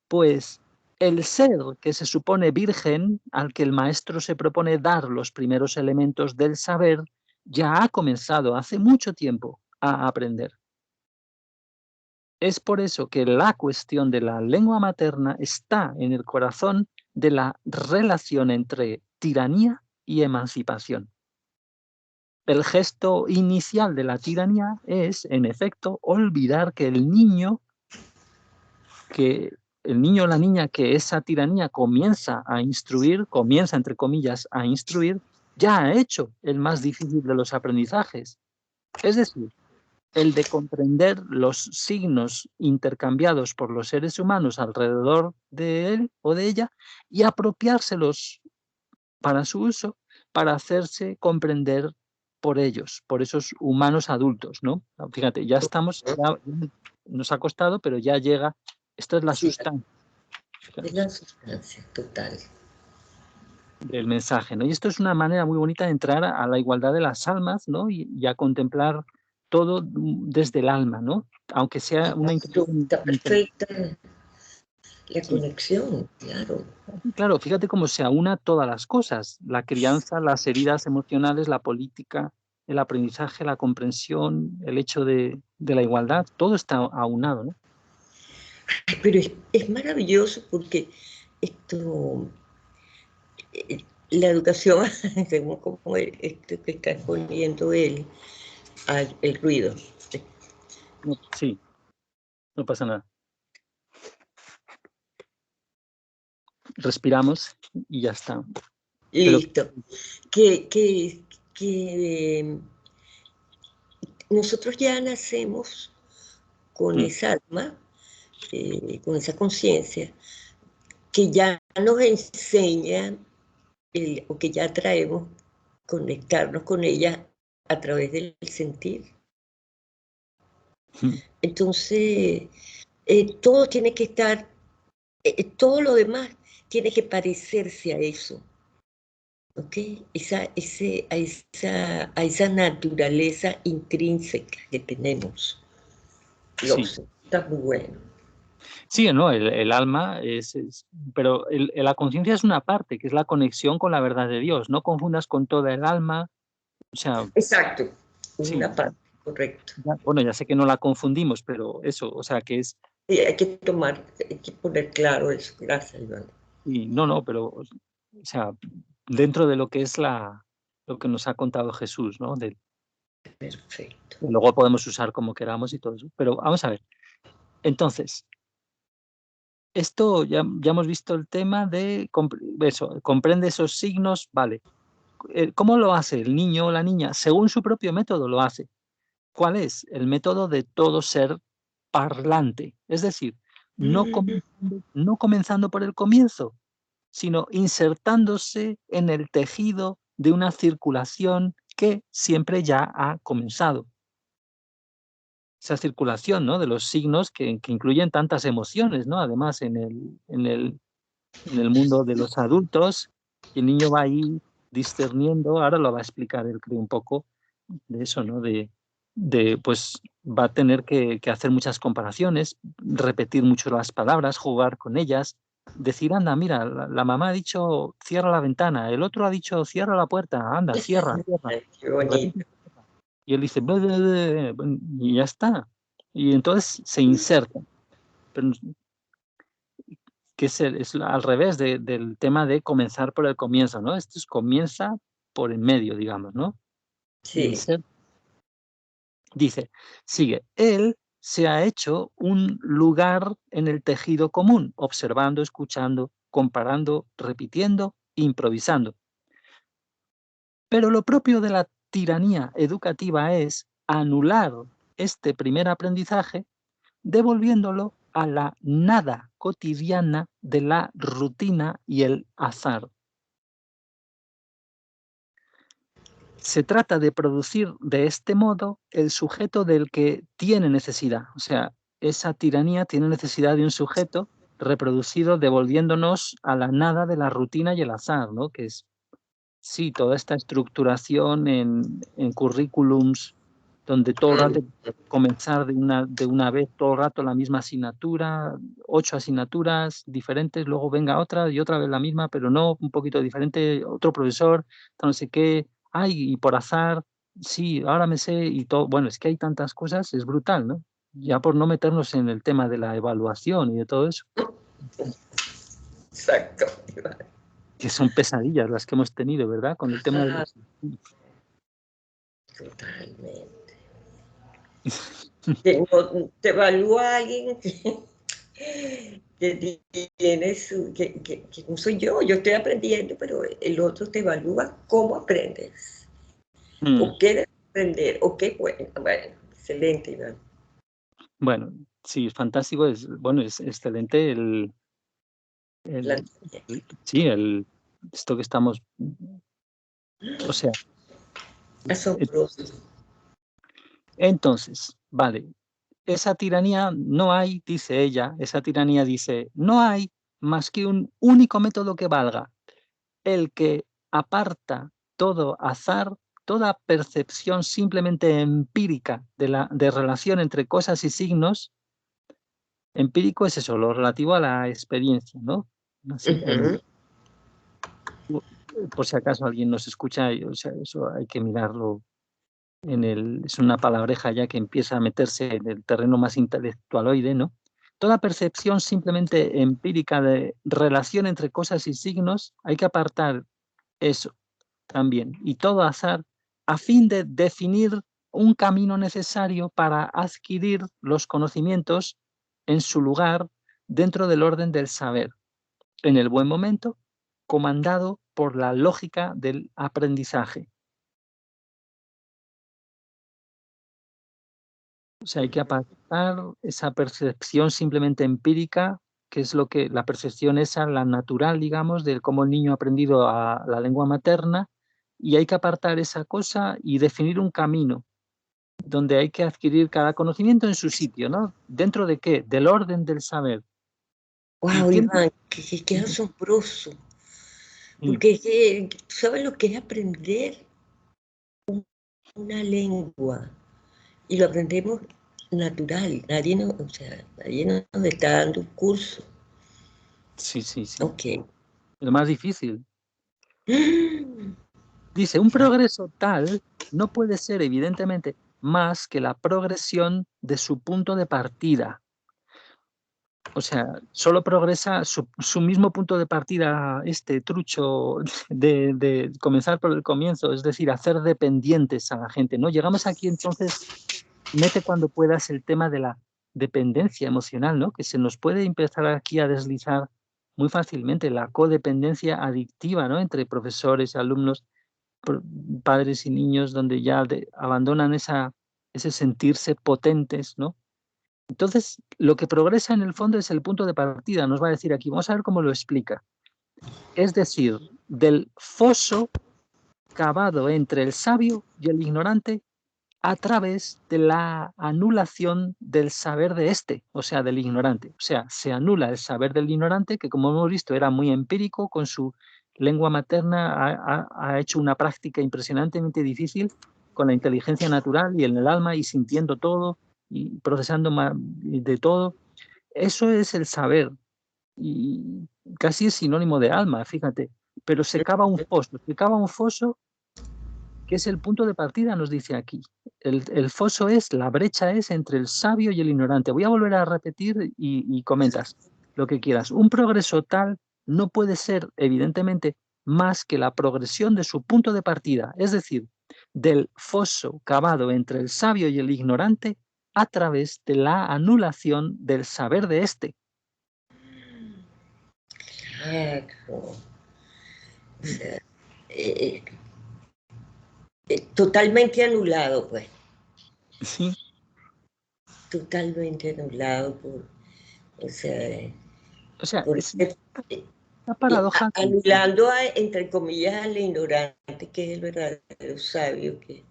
Speaker 1: pues el ser que se supone virgen, al que el maestro se propone dar los primeros elementos del saber, ya ha comenzado hace mucho tiempo a aprender. Es por eso que la cuestión de la lengua materna está en el corazón de la relación entre tiranía y emancipación. El gesto inicial de la tiranía es, en efecto, olvidar que el niño o la niña que esa tiranía comienza a instruir, comienza, entre comillas, a instruir, ya ha hecho el más difícil de los aprendizajes. Es decir, el de comprender los signos intercambiados por los seres humanos alrededor de él o de ella y apropiárselos para su uso, para hacerse comprender por ellos, por esos humanos adultos, ¿no? Fíjate, ya estamos, ya nos ha costado, pero ya llega, esto es la
Speaker 2: Sí,
Speaker 1: sustancia
Speaker 2: es la sustancia total.
Speaker 1: del mensaje, ¿no? Y esto es una manera muy bonita de entrar a la igualdad de las almas, ¿no? Y a contemplar todo desde el alma, ¿no? Aunque sea una intuición
Speaker 2: Está perfecta la
Speaker 1: sí.
Speaker 2: conexión, claro.
Speaker 1: Claro, fíjate cómo se aúna todas las cosas, la crianza, las heridas emocionales, la política, el aprendizaje, la comprensión, el hecho de la igualdad, todo está aunado, ¿no?
Speaker 2: Pero es maravilloso porque esto, la educación, según como esto que está exponiendo él, el ruido.
Speaker 1: No, sí, no pasa nada. Respiramos y ya está. Pero
Speaker 2: Listo. Que nosotros ya nacemos con
Speaker 1: mm,
Speaker 2: esa alma, con esa conciencia, que ya nos enseña, o que ya traemos, conectarnos con ella a través del sentir.
Speaker 1: mm,
Speaker 2: Entonces, todo tiene que estar, todo lo demás tiene que parecerse a eso, ¿ok? A esa naturaleza intrínseca que tenemos.
Speaker 1: sí.
Speaker 2: Está muy bueno.
Speaker 1: Sí, no, el alma pero la conciencia es una parte, que es la conexión con la verdad de Dios. No confundas con toda el alma. O sea,
Speaker 2: Exacto,
Speaker 1: sí,
Speaker 2: una parte, correcto.
Speaker 1: bueno, ya sé que no la confundimos, pero eso, o sea, que es,
Speaker 2: Y hay que poner claro eso. Gracias, Iván.
Speaker 1: y no, pero, o sea, dentro de lo que es lo que nos ha contado Jesús, ¿no?
Speaker 2: Perfecto.
Speaker 1: Luego podemos usar como queramos y todo eso. Pero vamos a ver. Entonces, esto ya hemos visto el tema de eso, comprende esos signos, vale. ¿Cómo lo hace el niño o la niña? Según su propio método lo hace. ¿Cuál es? El método de todo ser parlante. Es decir, no comenzando por el comienzo, sino insertándose en el tejido de una circulación que siempre ya ha comenzado. Esa circulación, ¿no? De los signos que incluyen tantas emociones, ¿no? Además, en el mundo de los adultos, y el niño va ahí discerniendo, ahora lo va a explicar él, creo, un poco de eso, ¿no? pues va a tener que hacer muchas comparaciones, repetir mucho las palabras, jugar con ellas, decir, anda, mira, la mamá ha dicho cierra la ventana, el otro ha dicho cierra la puerta, anda, cierra, cierra.
Speaker 2: Ay, qué bonito.
Speaker 1: Y él dice, "Ble, ble, ble", y ya está. Y entonces se inserta. Pero, que es al revés del tema de comenzar por el comienzo, ¿no? Esto comienza por el medio, digamos, ¿no?
Speaker 2: Sí.
Speaker 1: Dice, sigue, él se ha hecho un lugar en el tejido común, observando, escuchando, comparando, repitiendo, improvisando. Pero lo propio de la tiranía educativa es anular este primer aprendizaje, devolviéndolo a la nada cotidiana de la rutina y el azar. Se trata de producir de este modo el sujeto del que tiene necesidad. O sea, esa tiranía tiene necesidad de un sujeto reproducido devolviéndonos a la nada de la rutina y el azar, ¿no? Que es, sí, toda esta estructuración en currículums donde todo el rato comenzar de una vez, todo el rato la misma asignatura, 8 asignaturas diferentes, luego venga otra y otra vez la misma, pero no, un poquito diferente, otro profesor, no sé qué, ay, y por azar, sí, ahora me sé y todo. Bueno, es que hay tantas cosas, es brutal, ¿no? Ya por no meternos en el tema de la evaluación y de todo eso,
Speaker 2: Exacto.
Speaker 1: que son pesadillas las que hemos tenido, ¿verdad? Con el tema de
Speaker 2: Ah,
Speaker 1: los...
Speaker 2: totalmente. Te evalúa alguien que tiene que no soy yo estoy aprendiendo, pero el otro te evalúa cómo aprendes,
Speaker 1: Mm.
Speaker 2: o qué debes aprender, o qué bueno, excelente, Iván.
Speaker 1: Bueno, sí, es fantástico, bueno, es excelente
Speaker 2: La,
Speaker 1: el sí, esto que estamos, o sea, eh,
Speaker 2: asombroso.
Speaker 1: entonces, vale, esa tiranía no hay, dice ella, esa tiranía dice, no hay más que un único método que valga, el que aparta todo azar, toda percepción simplemente empírica de relación entre cosas y signos. Empírico es eso, lo relativo a la experiencia, ¿no? Así,
Speaker 2: Ujú.
Speaker 1: por si acaso alguien nos escucha, o sea, eso hay que mirarlo es una palabreja ya que empieza a meterse en el terreno más intelectualoide, ¿no? Toda percepción simplemente empírica de relación entre cosas y signos, hay que apartar eso también, y todo azar, a fin de definir un camino necesario para adquirir los conocimientos en su lugar dentro del orden del saber, en el buen momento, comandado por la lógica del aprendizaje. O sea, hay que apartar esa percepción simplemente empírica, que es lo que la percepción esa, la natural, digamos, de cómo el niño ha aprendido la lengua materna, y hay que apartar esa cosa y definir un camino donde hay que adquirir cada conocimiento en su sitio, ¿no? ¿Dentro de qué? Del orden del saber. Y
Speaker 2: Wow,
Speaker 1: tiene
Speaker 2: Iván, que asombroso,
Speaker 1: y
Speaker 2: porque ¿tú sabes lo que es aprender una lengua? Y lo aprendemos natural, nadie nos está dando un curso.
Speaker 1: sí, sí, sí.
Speaker 2: Ok.
Speaker 1: Lo más difícil. Dice, un
Speaker 2: Wow.
Speaker 1: progreso tal no puede ser evidentemente más que la progresión de su punto de partida. O sea, solo progresa su mismo punto de partida, este trucho de comenzar por el comienzo, es decir, hacer dependientes a la gente, ¿no? Llegamos aquí entonces, mete cuando puedas el tema de la dependencia emocional, ¿no? Que se nos puede empezar aquí a deslizar muy fácilmente, la codependencia adictiva, ¿no? Entre profesores, alumnos, pr padres y niños, donde ya abandonan ese sentirse potentes, ¿no? Entonces, lo que progresa en el fondo es el punto de partida, nos va a decir aquí, vamos a ver cómo lo explica. Es decir, del foso cavado entre el sabio y el ignorante a través de la anulación del saber de este, o sea, del ignorante. O sea, se anula el saber del ignorante, que como hemos visto era muy empírico, con su lengua materna ha hecho una práctica impresionantemente difícil, con la inteligencia natural y en el alma y sintiendo todo y procesando de todo. Eso es el saber y casi es sinónimo de alma, fíjate. Pero se cava un foso que es el punto de partida, nos dice aquí. El foso es, la brecha es entre el sabio y el ignorante. Voy a volver a repetir y comentas lo que quieras. Un progreso tal no puede ser, evidentemente, más que la progresión de su punto de partida, es decir, del foso cavado entre el sabio y el ignorante a través de la anulación del saber de éste.
Speaker 2: Claro. O sea, eh, totalmente anulado, pues.
Speaker 1: Sí,
Speaker 2: Totalmente anulado por, o sea,
Speaker 1: o sea,
Speaker 2: por,
Speaker 1: es una paradoja.
Speaker 2: anulando, entre comillas, al ignorante, que es el verdadero sabio, que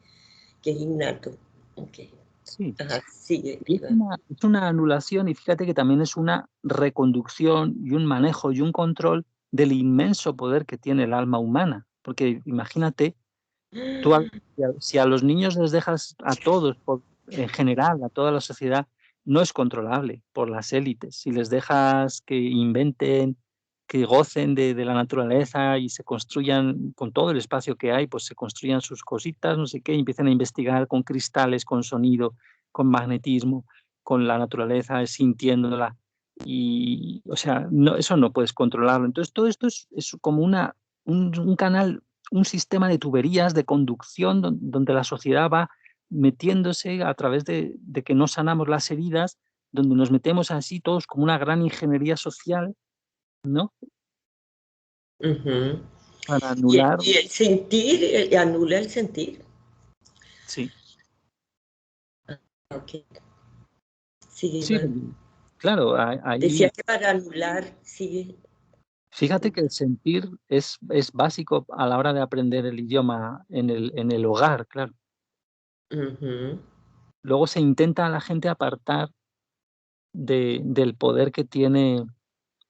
Speaker 2: es innato. Okay.
Speaker 1: Sí.
Speaker 2: Ajá, sigue,
Speaker 1: Y
Speaker 2: Iván.
Speaker 1: es una anulación y fíjate que también es una reconducción y un manejo y un control del inmenso poder que tiene el alma humana. Porque imagínate, tú si a los niños les dejas a todos, en general, a toda la sociedad, no es controlable por las élites. Si les dejas que inventen, que gocen de la naturaleza y se construyan con todo el espacio que hay, pues se construyan sus cositas, no sé qué, y empiecen a investigar con cristales, con sonido, con magnetismo, con la naturaleza, sintiéndola. Y, o sea, no, eso no puedes controlarlo. Entonces, todo esto es como un canal, un sistema de tuberías de conducción donde la sociedad va metiéndose a través de que no sanamos las heridas, donde nos metemos así todos como una gran ingeniería social, ¿no?
Speaker 2: Uh-huh.
Speaker 1: Para anular.
Speaker 2: Y el sentir, anula el sentir.
Speaker 1: Sí,
Speaker 2: Ok. Sigue,
Speaker 1: sí,
Speaker 2: Iván.
Speaker 1: claro,
Speaker 2: Decía
Speaker 1: ahí,
Speaker 2: que para anular, sigue.
Speaker 1: fíjate que el sentir es básico a la hora de aprender el idioma en el hogar, claro.
Speaker 2: Uh-huh.
Speaker 1: Luego se intenta a la gente apartar del poder que tiene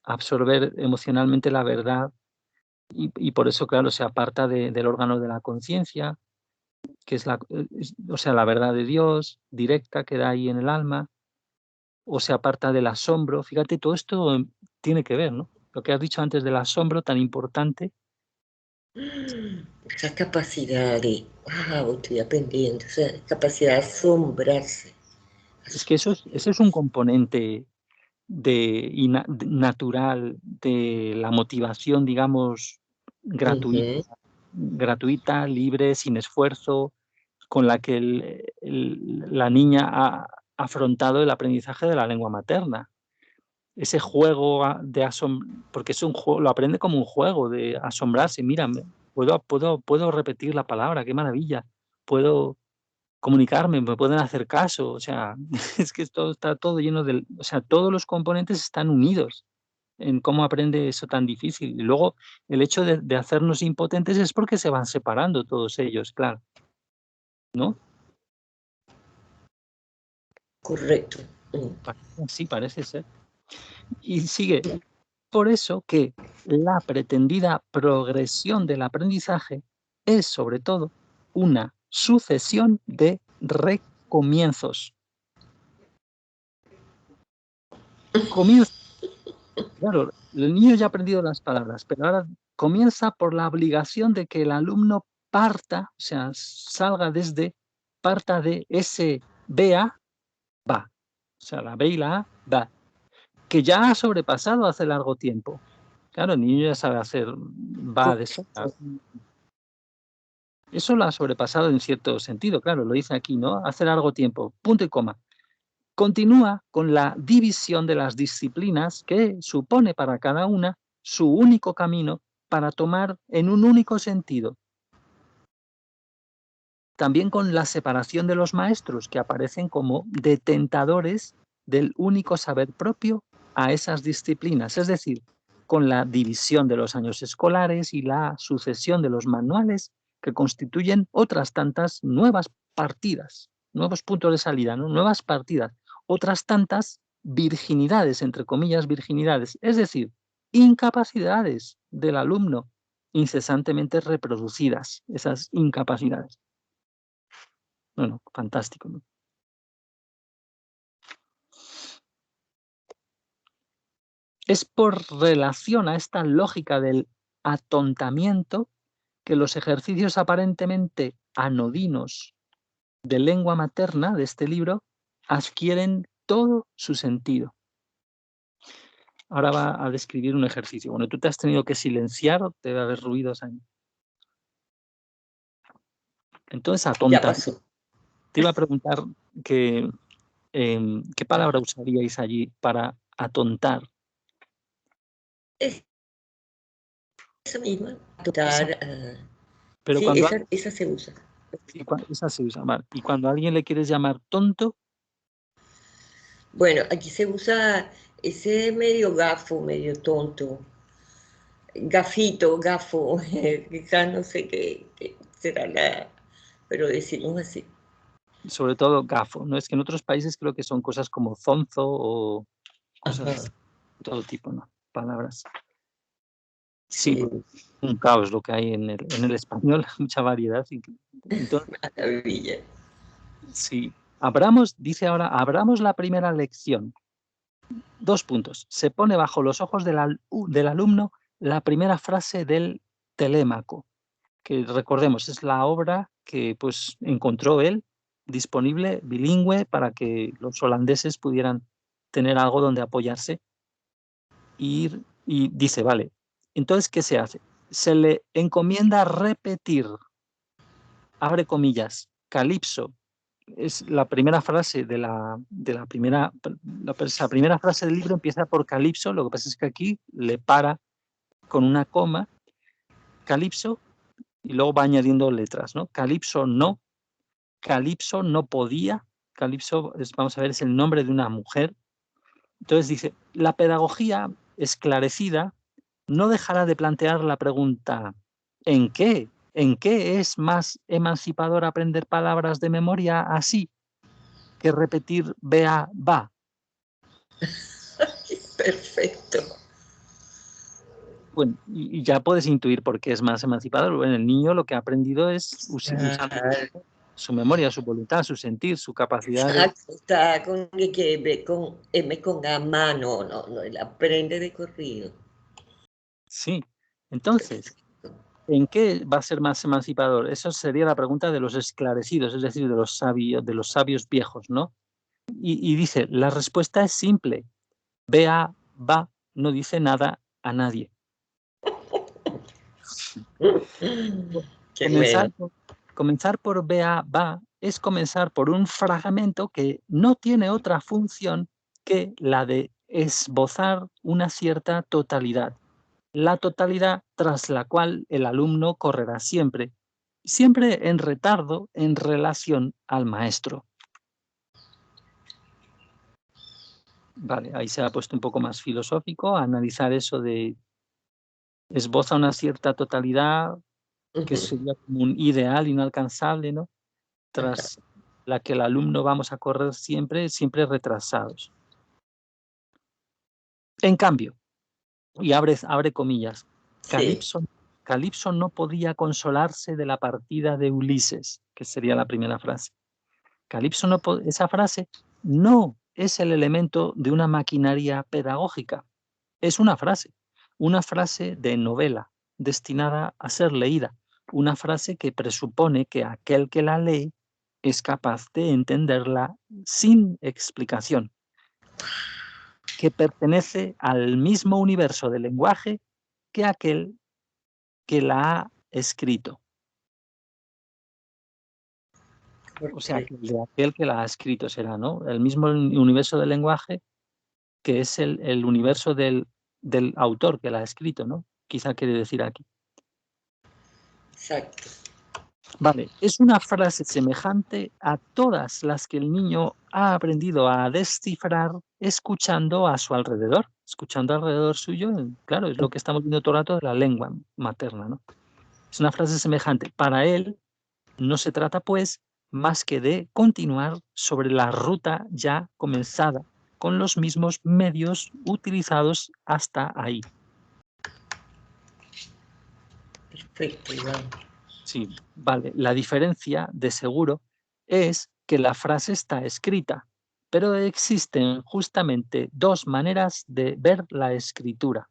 Speaker 1: absorber emocionalmente la verdad y por eso, claro, se aparta del órgano de la conciencia, que es o sea, la verdad de Dios directa que da ahí en el alma, o se aparta del asombro. Fíjate, todo esto tiene que ver, ¿no? Lo que has dicho antes del asombro tan importante,
Speaker 2: Esa capacidad de, wow, estoy aprendiendo, esa capacidad de asombrarse.
Speaker 1: es que eso es un componente natural de la motivación, digamos, gratuita,
Speaker 2: Uh-huh.
Speaker 1: gratuita, libre, sin esfuerzo, con la que la niña ha afrontado el aprendizaje de la lengua materna. Ese juego porque es un juego, lo aprende como un juego de asombrarse. Mira, puedo repetir la palabra, qué maravilla. Puedo comunicarme, me pueden hacer caso. O sea, es que esto está todo lleno o sea, todos los componentes están unidos en cómo aprende eso tan difícil. Y luego el hecho de hacernos impotentes es porque se van separando todos ellos, claro, ¿no?
Speaker 2: Correcto. Uh-huh.
Speaker 1: Sí, parece ser. Y sigue. Por eso que la pretendida progresión del aprendizaje es, sobre todo, una sucesión de recomienzos. Comienza, claro, el niño ya ha aprendido las palabras, pero ahora comienza por la obligación de que el alumno parta, o sea, parta de ese BA, va. O sea, la B y la A, va. Que ya ha sobrepasado hace largo tiempo. Claro, el niño ya sabe hacer va de sobra. Eso lo ha sobrepasado en cierto sentido, claro, lo dice aquí, ¿no? Hace largo tiempo, punto y coma. Continúa con la división de las disciplinas que supone para cada una su único camino para tomar en un único sentido. También con la separación de los maestros que aparecen como detentadores del único saber propio a esas disciplinas, es decir, con la división de los años escolares y la sucesión de los manuales que constituyen otras tantas nuevas partidas, nuevos puntos de salida, ¿no? Nuevas partidas, otras tantas virginidades, entre comillas, virginidades, es decir, incapacidades del alumno incesantemente reproducidas, esas incapacidades. Bueno, fantástico, ¿no? Es por relación a esta lógica del atontamiento que los ejercicios aparentemente anodinos de lengua materna de este libro adquieren todo su sentido. Ahora va a describir un ejercicio. Bueno, tú te has tenido que silenciar, debe haber ruidos ahí. Entonces,
Speaker 2: Ya
Speaker 1: atontar.
Speaker 2: pasó.
Speaker 1: Te iba a preguntar que, ¿qué palabra usaríais allí para atontar?
Speaker 2: Es esa misma,
Speaker 1: Esa,
Speaker 2: total,
Speaker 1: pero
Speaker 2: sí,
Speaker 1: cuando
Speaker 2: esa se usa.
Speaker 1: esa se usa, vale. Y cuando a alguien le quieres llamar tonto,
Speaker 2: Bueno, aquí se usa ese medio gafo, medio tonto, gafito, gafo, quizás no sé qué será pero decimos así.
Speaker 1: sobre todo gafo, ¿no? Es que en otros países creo que son cosas como zonzo o cosas
Speaker 2: Ajá,
Speaker 1: así, de todo tipo, ¿no? Palabras. Sí,
Speaker 2: sí,
Speaker 1: porque es un caos lo que hay en el español, mucha variedad. Entonces,
Speaker 2: maravilla.
Speaker 1: sí, dice ahora, abramos la primera lección. 2 puntos. Se pone bajo los ojos del alumno la primera frase del Telémaco, que recordemos, es la obra que pues encontró él disponible, bilingüe, para que los holandeses pudieran tener algo donde apoyarse. Y dice, vale, entonces, ¿qué se hace? Se le encomienda repetir, abre comillas, calipso, es la primera frase la primera frase del libro empieza por calipso, lo que pasa es que aquí le para con una coma, calipso, y luego va añadiendo letras, ¿no? Calipso no podía, calipso, vamos a ver, es el nombre de una mujer. Entonces dice, la pedagogía esclarecida no dejará de plantear la pregunta, ¿en qué? ¿En qué es más emancipador aprender palabras de memoria así que repetir vea, va?
Speaker 2: Perfecto.
Speaker 1: Bueno, y ya puedes intuir por qué es más emancipador. Bueno, el niño lo que ha aprendido es usar
Speaker 2: Claro,
Speaker 1: su memoria, su voluntad, su sentir, su capacidad de...
Speaker 2: exacto, está con que ve con M con A mano, no, él aprende de corrido.
Speaker 1: Sí. Entonces, ¿en qué va a ser más emancipador? Esa sería la pregunta de los esclarecidos, es decir, de los sabios viejos, ¿no? Y dice, la respuesta es simple. Vea, va, no dice nada a nadie.
Speaker 2: Qué bueno.
Speaker 1: Comenzar por, comenzar por vea, va es comenzar por un fragmento que no tiene otra función que la de esbozar una cierta totalidad. La totalidad tras la cual el alumno correrá siempre, siempre en retardo en relación al maestro. Vale, ahí se ha puesto un poco más filosófico a analizar eso de esboza una cierta totalidad que
Speaker 2: Ujú,
Speaker 1: sería como un ideal inalcanzable, ¿no?
Speaker 2: ajá,
Speaker 1: Tras la que el alumno vamos a correr siempre, siempre retrasados. En cambio, y abre comillas,
Speaker 2: sí.
Speaker 1: Calipso, Calipso no podía consolarse de la partida de Ulises, que sería la primera frase. Calipso no esa frase no es el elemento de una maquinaria pedagógica, es una frase de novela destinada a ser leída, una frase que presupone que aquel que la lee es capaz de entenderla sin explicación, que pertenece al mismo universo del lenguaje que aquel que la ha escrito. O sea, que
Speaker 2: Correcto.
Speaker 1: el de aquel que la ha escrito será, ¿no? El mismo universo del lenguaje que es el universo del autor que la ha escrito, ¿no? Quizá quiere decir aquí.
Speaker 2: Exacto.
Speaker 1: Vale, es una frase semejante a todas las que el niño ha aprendido a descifrar escuchando a su alrededor, escuchando alrededor suyo, claro, es lo que estamos viendo todo el rato de la lengua materna, ¿no? Es una frase semejante. Para él no se trata, pues, más que de continuar sobre la ruta ya comenzada, con los mismos medios utilizados hasta ahí.
Speaker 2: Perfecto, Iván.
Speaker 1: Sí, vale. La diferencia, de seguro, es que la frase está escrita, pero existen justamente dos maneras de ver la escritura.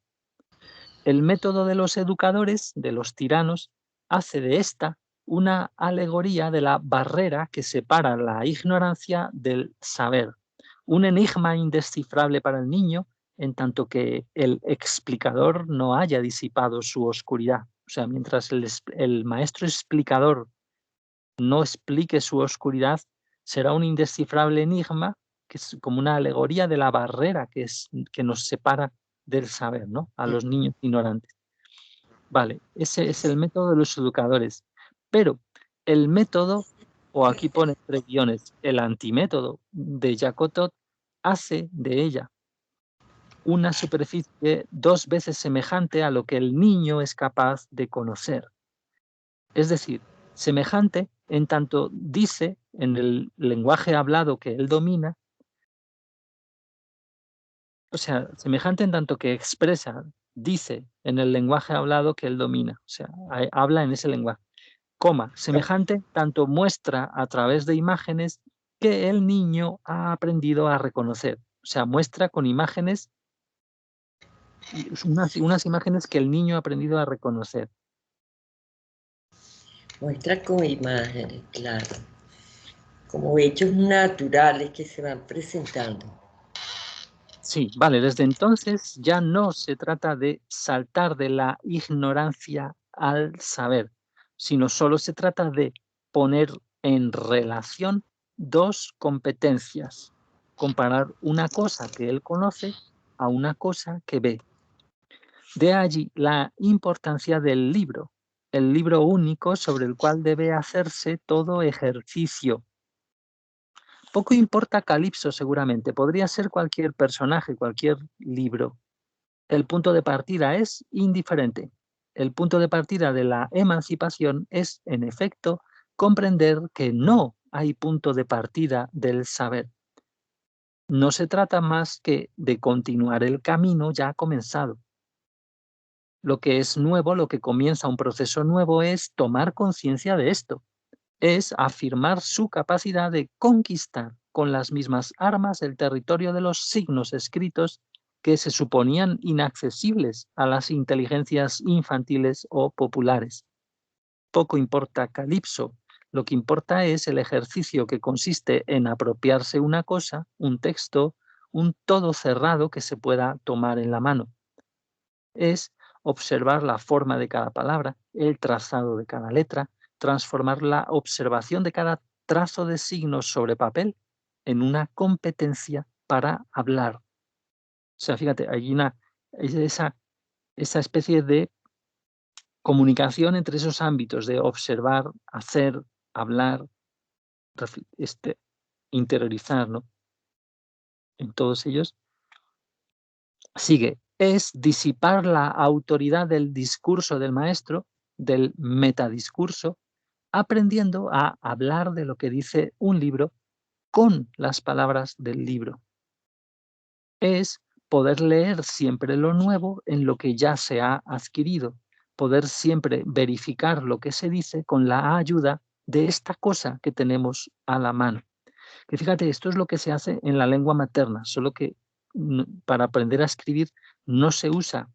Speaker 1: El método de los educadores, de los tiranos, hace de esta una alegoría de la barrera que separa la ignorancia del saber, un enigma indescifrable para el niño en tanto que el explicador no haya disipado su oscuridad. O sea, mientras el maestro explicador no explique su oscuridad, será un indescifrable enigma que es como una alegoría de la barrera que nos separa del saber, ¿no? A los niños ignorantes. Vale, ese es el método de los educadores. Pero el método, o aquí pone entre guiones, el antimétodo de Jacotot, hace de ella una superficie 2 veces semejante a lo que el niño es capaz de conocer. Es decir, semejante en tanto dice en el lenguaje hablado que él domina, o sea, semejante en tanto que expresa, dice en el lenguaje hablado que él domina, o sea, habla en ese lenguaje. Coma, semejante tanto muestra a través de imágenes que el niño ha aprendido a reconocer. O sea, muestra con imágenes, unas imágenes que el niño ha aprendido a reconocer.
Speaker 2: Muestra con imágenes, claro, como hechos naturales que se van presentando.
Speaker 1: Sí, vale, desde entonces ya no se trata de saltar de la ignorancia al saber, sino solo se trata de poner en relación dos competencias, comparar una cosa que él conoce a una cosa que ve. De allí la importancia del libro, el libro único sobre el cual debe hacerse todo ejercicio. Poco importa Calipso seguramente, podría ser cualquier personaje, cualquier libro. El punto de partida es indiferente. El punto de partida de la emancipación es, en efecto, comprender que no hay punto de partida del saber. No se trata más que de continuar el camino ya comenzado. Lo que es nuevo, lo que comienza un proceso nuevo es tomar conciencia de esto, es afirmar su capacidad de conquistar con las mismas armas el territorio de los signos escritos que se suponían inaccesibles a las inteligencias infantiles o populares. Poco importa Calipso, lo que importa es el ejercicio que consiste en apropiarse una cosa, un texto, un todo cerrado que se pueda tomar en la mano. Es observar la forma de cada palabra, el trazado de cada letra, transformar la observación de cada trazo de signos sobre papel en una competencia para hablar. O sea, fíjate, hay esa especie de comunicación entre esos ámbitos de observar, hacer, hablar, interiorizar, ¿no? En todos ellos. Sigue, es disipar la autoridad del discurso del maestro, del metadiscurso, aprendiendo a hablar de lo que dice un libro con las palabras del libro. Es poder leer siempre lo nuevo en lo que ya se ha adquirido, poder siempre verificar lo que se dice con la ayuda de esta cosa que tenemos a la mano. Que fíjate, esto es lo que se hace en la lengua materna, solo que para aprender a escribir no se usa,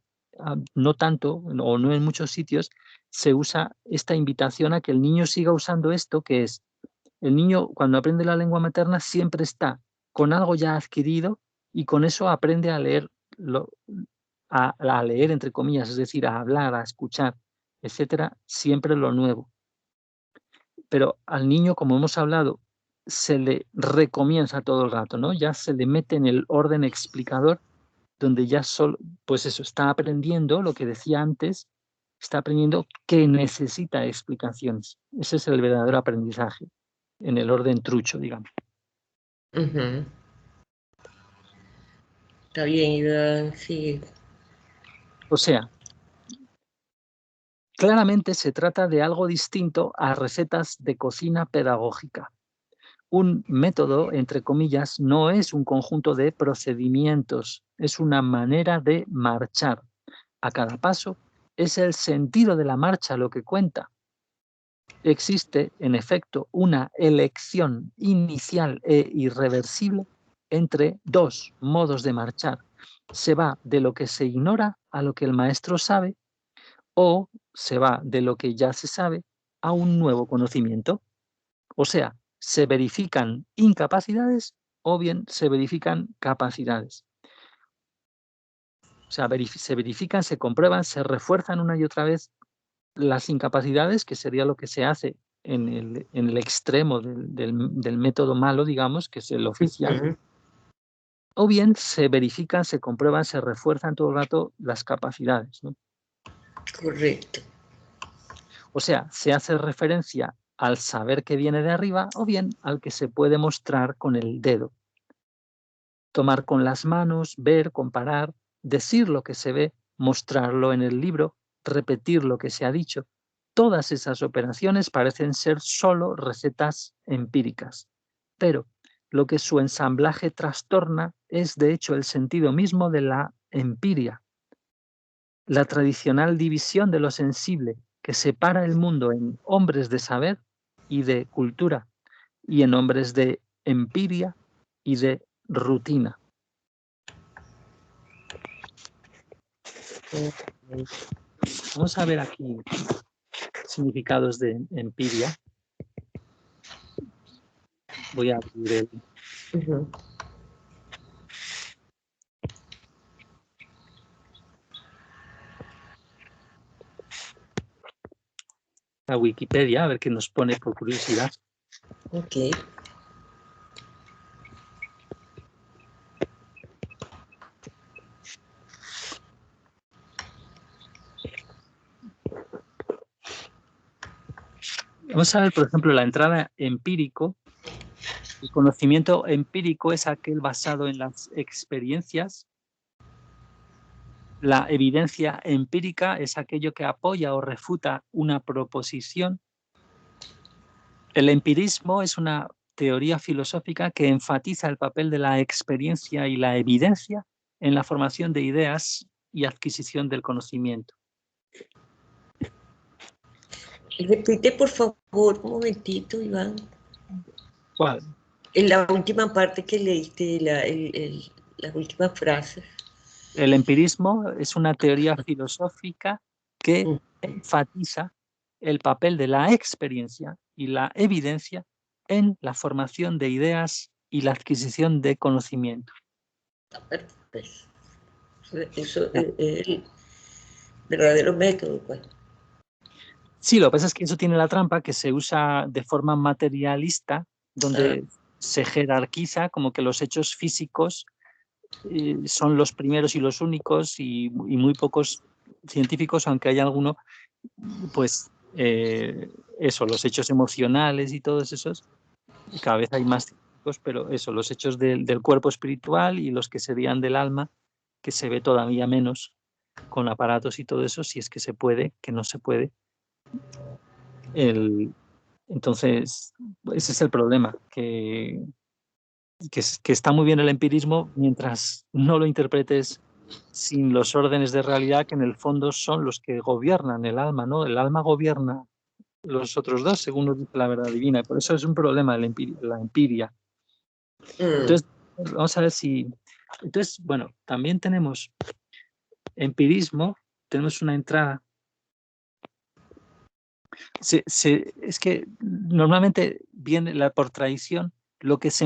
Speaker 1: no tanto, o no en muchos sitios, se usa esta invitación a que el niño siga usando esto, que es, el niño cuando aprende la lengua materna siempre está con algo ya adquirido y con eso aprende a leer, a leer entre comillas, es decir, a hablar, a escuchar, etcétera, siempre lo nuevo. Pero al niño, como hemos hablado, se le recomienza todo el rato, ¿no? Ya se le mete en el orden explicador, donde ya solo, pues eso, está aprendiendo lo que decía antes, está aprendiendo que necesita explicaciones. Ese es el verdadero aprendizaje, en el orden trucho, digamos.
Speaker 2: Uh-huh. Está bien, Iván, sí.
Speaker 1: O sea, claramente se trata de algo distinto a recetas de cocina pedagógica. Un método, entre comillas, no es un conjunto de procedimientos, es una manera de marchar. A cada paso es el sentido de la marcha lo que cuenta. existe, en efecto, una elección inicial e irreversible entre dos modos de marchar. Se va de lo que se ignora a lo que el maestro sabe, o se va de lo que ya se sabe a un nuevo conocimiento. O sea, se verifican incapacidades o bien se verifican capacidades. O sea, se verifican, se comprueban, se refuerzan una y otra vez las incapacidades, que sería lo que se hace en el extremo del método malo, digamos, que es el oficial, o bien se verifican, se comprueban, se refuerzan todo el rato las capacidades, ¿no?
Speaker 2: Correcto.
Speaker 1: O sea, se hace referencia al saber que viene de arriba o bien al que se puede mostrar con el dedo. Tomar con las manos, ver, comparar, decir lo que se ve, mostrarlo en el libro, repetir lo que se ha dicho. Todas esas operaciones parecen ser solo recetas empíricas, pero lo que su ensamblaje trastorna es de hecho el sentido mismo de la empiria, la tradicional división de lo sensible que separa el mundo en hombres de saber y de cultura y en hombres de empiria y de rutina. Vamos a ver aquí significados de empiria. Voy a abrir el... la Wikipedia, a ver qué nos pone por curiosidad.
Speaker 2: Ok.
Speaker 1: Vamos a ver, por ejemplo, la entrada empírico. El conocimiento empírico es aquel basado en las experiencias. La evidencia empírica es aquello que apoya o refuta una proposición. El empirismo es una teoría filosófica que enfatiza el papel de la experiencia y la evidencia en la formación de ideas y adquisición del conocimiento.
Speaker 2: Repite, por favor, un momentito, Iván.
Speaker 1: ¿Cuál?
Speaker 2: En la última parte que leíste, las últimas frases.
Speaker 1: El empirismo es una teoría filosófica que enfatiza el papel de la experiencia y la evidencia en la formación de ideas y la adquisición de conocimiento.
Speaker 2: Pues, eso es el verdadero método, pues.
Speaker 1: Sí, lo que pasa es que eso tiene la trampa que se usa de forma materialista, donde se jerarquiza como que los hechos físicos son los primeros y los únicos y muy pocos científicos, aunque haya alguno, pues eso, los hechos emocionales y todos esos, cada vez hay más científicos, pero eso, los hechos del cuerpo espiritual y los que serían del alma, que se ve todavía menos con aparatos y todo eso, si es que se puede, que no se puede. Entonces, ese es el problema, que está muy bien el empirismo mientras no lo interpretes sin los órdenes de realidad que en el fondo son los que gobiernan el alma, ¿no? El alma gobierna los otros dos, según nos dice la verdad divina, y por eso es un problema la empiria. Entonces, vamos a ver si... Entonces, bueno, también tenemos empirismo, tenemos una entrada. Es que normalmente viene por tradición, lo que se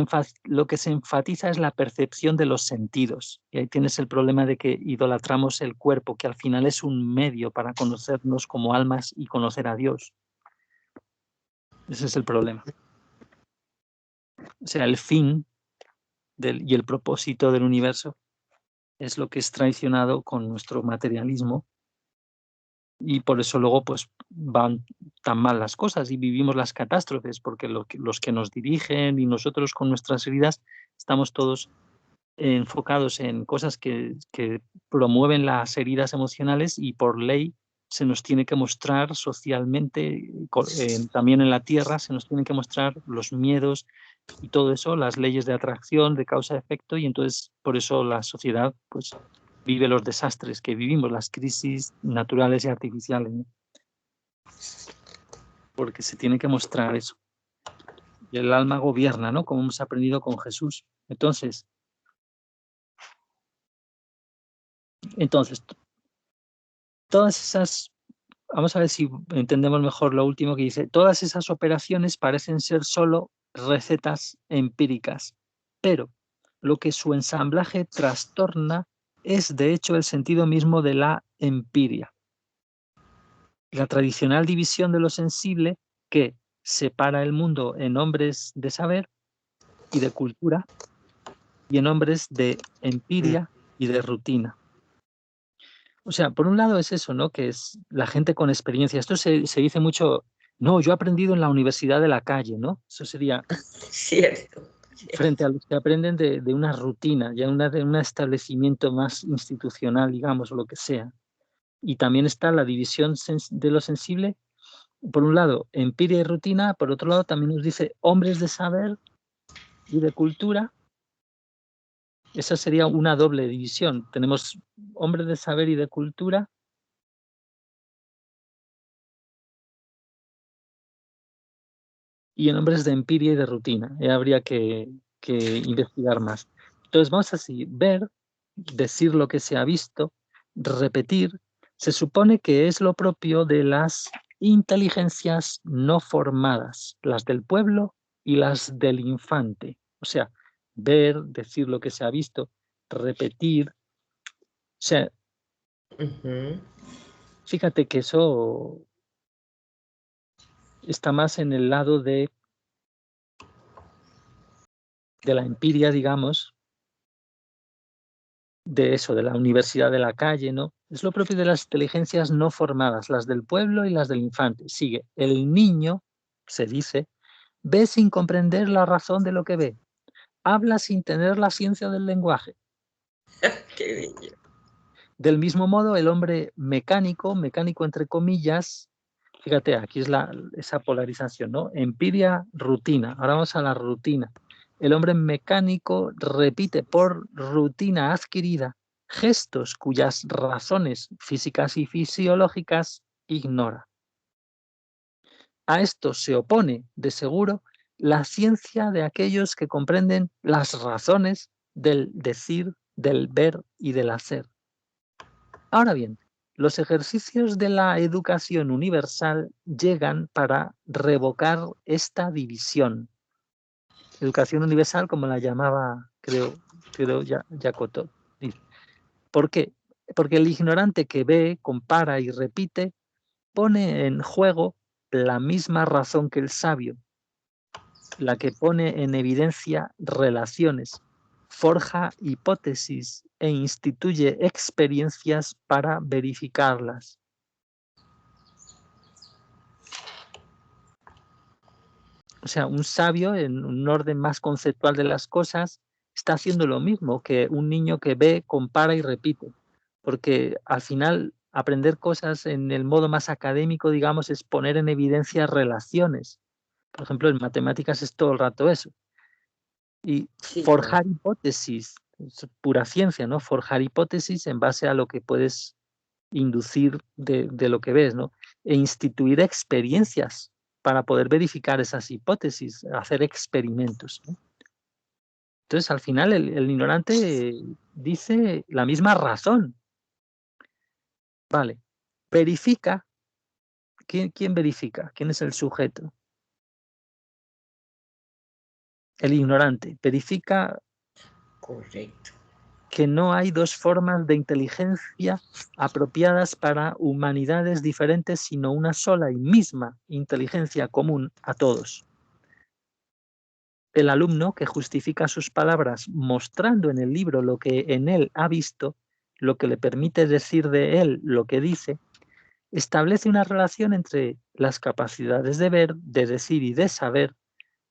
Speaker 1: enfatiza es la percepción de los sentidos. Y ahí tienes el problema de que idolatramos el cuerpo, que al final es un medio para conocernos como almas y conocer a Dios. Ese es el problema. O sea, el fin y el propósito del universo es lo que es traicionado con nuestro materialismo. Y por eso luego pues van tan mal las cosas y vivimos las catástrofes, porque los que nos dirigen y nosotros con nuestras heridas estamos todos enfocados en cosas que promueven las heridas emocionales y por ley se nos tiene que mostrar socialmente, también en la tierra se nos tienen que mostrar los miedos y todo eso, las leyes de atracción, de causa-efecto, y entonces por eso la sociedad pues vive los desastres que vivimos, las crisis naturales y artificiales, ¿no? porque se tiene que mostrar eso. Y el alma gobierna, ¿no? Como hemos aprendido con Jesús. Entonces, todas esas, vamos a ver si entendemos mejor lo último que dice, todas esas operaciones parecen ser solo recetas empíricas, pero lo que su ensamblaje trastorna es de hecho el sentido mismo de la empiria. La tradicional división de lo sensible que separa el mundo en hombres de saber y de cultura y en hombres de empiria y de rutina. O sea, por un lado es eso, ¿no? Que es la gente con experiencia. Esto se dice mucho, no, yo he aprendido en la universidad de la calle, ¿no? Eso sería
Speaker 2: Cierto.
Speaker 1: frente a los que aprenden de una rutina, ya de un establecimiento más institucional, digamos, o lo que sea. Y también está la división de lo sensible, por un lado, empiria y rutina, por otro lado también nos dice hombres de saber y de cultura. Esa sería una doble división. Tenemos hombres de saber y de cultura y en hombres de empiria y de rutina. Habría que investigar más. Entonces vamos a seguir, ver, decir lo que se ha visto, repetir, se supone que es lo propio de las inteligencias no formadas, las del pueblo y las del infante. O sea, ver, decir lo que se ha visto, repetir. O sea, fíjate que eso está más en el lado de la empiria, digamos, de eso, de la universidad de la calle, ¿no? Es lo propio de las inteligencias no formadas, las del pueblo y las del infante. Sigue, el niño, se dice, ve sin comprender la razón de lo que ve, habla sin tener la ciencia del lenguaje.
Speaker 2: Qué bello.
Speaker 1: Del mismo modo, el hombre mecánico, mecánico entre comillas, fíjate, aquí es esa polarización, ¿no? Empiria, rutina. Ahora vamos a la rutina. El hombre mecánico repite por rutina adquirida gestos cuyas razones físicas y fisiológicas ignora. A esto se opone, de seguro, la ciencia de aquellos que comprenden las razones del decir, del ver y del hacer. Ahora bien, los ejercicios de la educación universal llegan para revocar esta división. Educación universal, como la llamaba, creo Jacotot. ¿Por qué? Porque el ignorante que ve, compara y repite pone en juego la misma razón que el sabio, la que pone en evidencia relaciones, forja hipótesis e instituye experiencias para verificarlas. O sea, un sabio en un orden más conceptual de las cosas está haciendo lo mismo que un niño que ve, compara y repite. Porque al final aprender cosas en el modo más académico, digamos, es poner en evidencia relaciones. Por ejemplo, en matemáticas es todo el rato eso. Y
Speaker 2: Sí,
Speaker 1: forjar hipótesis, es pura ciencia, ¿no? Forjar hipótesis en base a lo que puedes inducir de lo que ves, ¿no? E instituir experiencias para poder verificar esas hipótesis, hacer experimentos, ¿no? Entonces, al final, el ignorante dice la misma razón. Vale, verifica. ¿Quién verifica? ¿Quién es el sujeto? El ignorante. Verifica
Speaker 2: correcto.
Speaker 1: que no hay dos formas de inteligencia apropiadas para humanidades diferentes, sino una sola y misma inteligencia común a todos. El alumno que justifica sus palabras mostrando en el libro lo que en él ha visto, lo que le permite decir de él lo que dice, establece una relación entre las capacidades de ver, de decir y de saber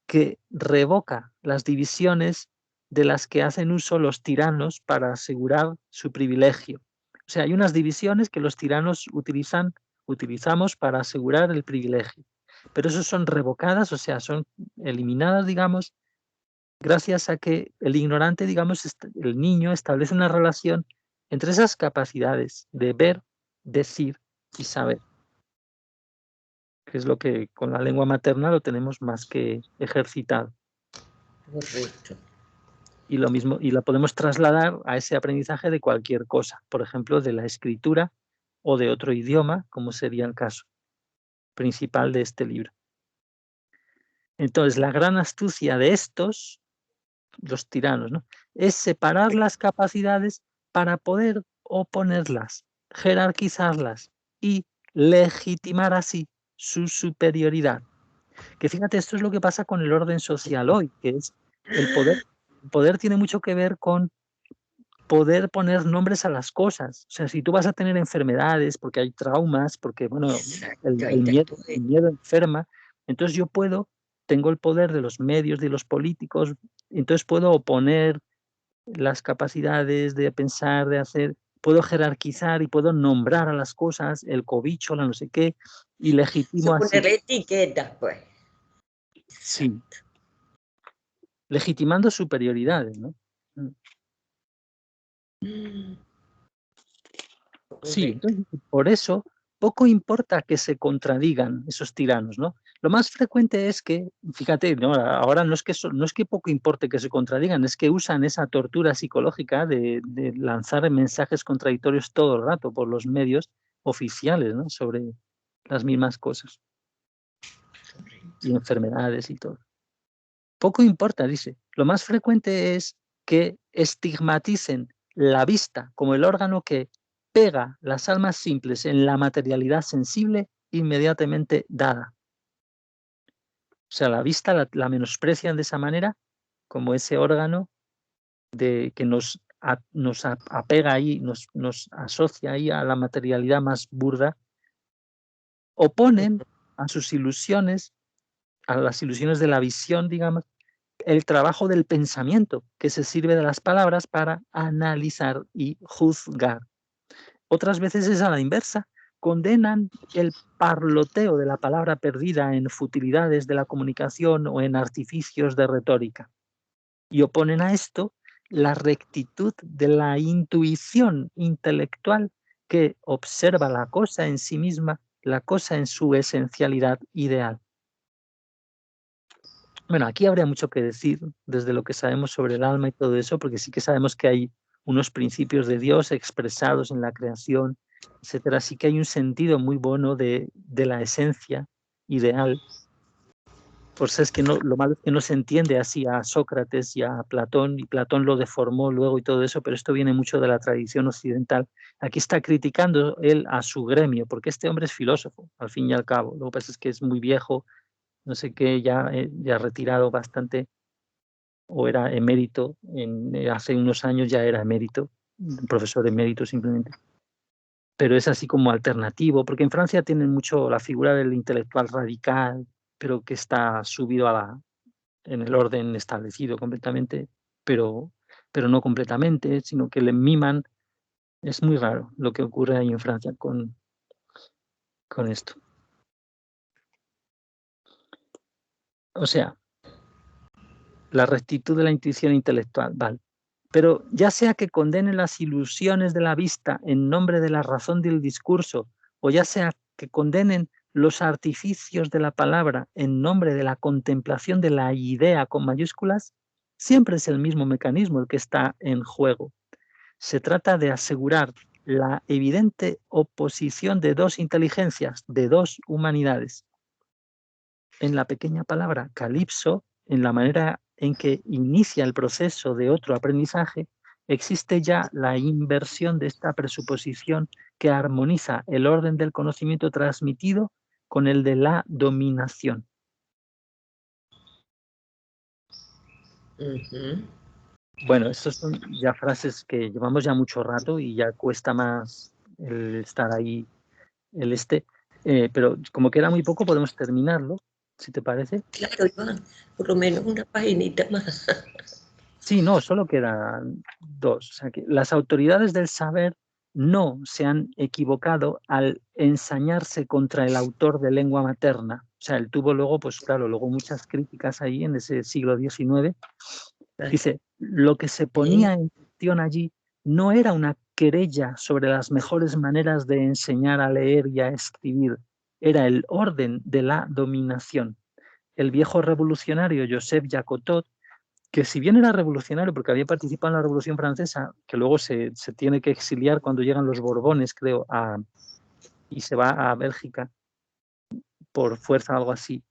Speaker 1: que revoca las divisiones de las que hacen uso los tiranos para asegurar su privilegio. O sea, hay unas divisiones que los tiranos utilizamos para asegurar el privilegio, pero eso son revocadas, o sea, son eliminadas, digamos, gracias a que el ignorante, digamos, el niño establece una relación entre esas capacidades de ver, decir y saber. que es lo que con la lengua materna lo tenemos más que ejercitado.
Speaker 2: Correcto.
Speaker 1: Y lo mismo, y la podemos trasladar a ese aprendizaje de cualquier cosa, por ejemplo, de la escritura o de otro idioma, como sería el caso principal de este libro. Entonces, la gran astucia de estos, los tiranos, ¿no?, es separar las capacidades para poder oponerlas, jerarquizarlas y legitimar así su superioridad. Que fíjate, esto es lo que pasa con el orden social hoy, que es el poder. El poder tiene mucho que ver con poder poner nombres a las cosas. O sea, si tú vas a tener enfermedades, porque hay traumas, porque, bueno,
Speaker 2: Exacto, ahí
Speaker 1: el
Speaker 2: está
Speaker 1: miedo,
Speaker 2: todo
Speaker 1: el
Speaker 2: eso.
Speaker 1: miedo enferma, entonces yo tengo el poder de los medios, de los políticos, entonces puedo oponer las capacidades de pensar, de hacer, puedo jerarquizar y puedo nombrar a las cosas, el cobicho, la no sé qué, y legitimo así,
Speaker 2: Ponerle etiquetas, pues.
Speaker 1: sí,
Speaker 2: Exacto.
Speaker 1: legitimando superioridades, ¿no?
Speaker 2: Mm,
Speaker 1: Sí,
Speaker 2: correcto.
Speaker 1: entonces, por eso poco importa que se contradigan esos tiranos, ¿no? Lo más frecuente es que, fíjate, ¿no?, ahora no es que poco importe que se contradigan, es que usan esa tortura psicológica de lanzar mensajes contradictorios todo el rato por los medios oficiales, ¿no?, sobre las mismas cosas
Speaker 2: Correcto.
Speaker 1: y enfermedades y todo. Poco importa, dice. Lo más frecuente es que estigmaticen la vista como el órgano que pega las almas simples en la materialidad sensible inmediatamente dada. O sea, la vista la menosprecian de esa manera, como ese órgano que nos apega ahí, nos asocia ahí a la materialidad más burda. Oponen a sus ilusiones, a las ilusiones de la visión, digamos, el trabajo del pensamiento, que se sirve de las palabras para analizar y juzgar. Otras veces es a la inversa, condenan el parloteo de la palabra perdida en futilidades de la comunicación o en artificios de retórica. Y oponen a esto la rectitud de la intuición intelectual que observa la cosa en sí misma, la cosa en su esencialidad ideal. Bueno, aquí habría mucho que decir desde lo que sabemos sobre el alma y todo eso, porque sí que sabemos que hay unos principios de Dios expresados en la creación, etcétera. Sí que hay un sentido muy bueno de la esencia ideal. Pues es que no, lo malo es que no se entiende así a Sócrates y a Platón, y Platón lo deformó luego y todo eso, pero esto viene mucho de la tradición occidental. Aquí está criticando él a su gremio, porque este hombre es filósofo, al fin y al cabo. Lo que pasa es que es muy viejo, no sé qué, ya retirado bastante, o era emérito, hace unos años ya era emérito, profesor emérito simplemente. Pero es así como alternativo, porque en Francia tienen mucho la figura del intelectual radical, pero que está subido en el orden establecido completamente, pero, pero no completamente, sino que le miman. Es muy raro lo que ocurre ahí en Francia con esto. O sea, la rectitud de la intuición intelectual, vale. Pero ya sea que condenen las ilusiones de la vista en nombre de la razón del discurso, o ya sea que condenen los artificios de la palabra en nombre de la contemplación de la idea con mayúsculas, siempre es el mismo mecanismo el que está en juego. Se trata de asegurar la evidente oposición de dos inteligencias, de dos humanidades. En la pequeña palabra calipso, en la manera en que inicia el proceso de otro aprendizaje, existe ya la inversión de esta presuposición que armoniza el orden del conocimiento transmitido con el de la dominación.
Speaker 2: Ujú.
Speaker 1: Bueno, estas son ya frases que llevamos ya mucho rato y ya cuesta más el estar ahí, pero como queda muy poco podemos terminarlo, si te parece.
Speaker 2: Claro, Iván, por lo menos una paginita más.
Speaker 1: Sí, no, solo quedan 2. O sea, que las autoridades del saber no se han equivocado al ensañarse contra el autor de lengua materna. O sea, él tuvo luego, pues claro, luego muchas críticas ahí en ese siglo XIX. Dice, lo que se
Speaker 2: Bien.
Speaker 1: ponía en cuestión allí no era una querella sobre las mejores maneras de enseñar a leer y a escribir, era el orden de la dominación. El viejo revolucionario Joseph Jacotot, que si bien era revolucionario porque había participado en la Revolución Francesa, que luego se tiene que exiliar cuando llegan los Borbones, creo, y se va a Bélgica por fuerza o algo así.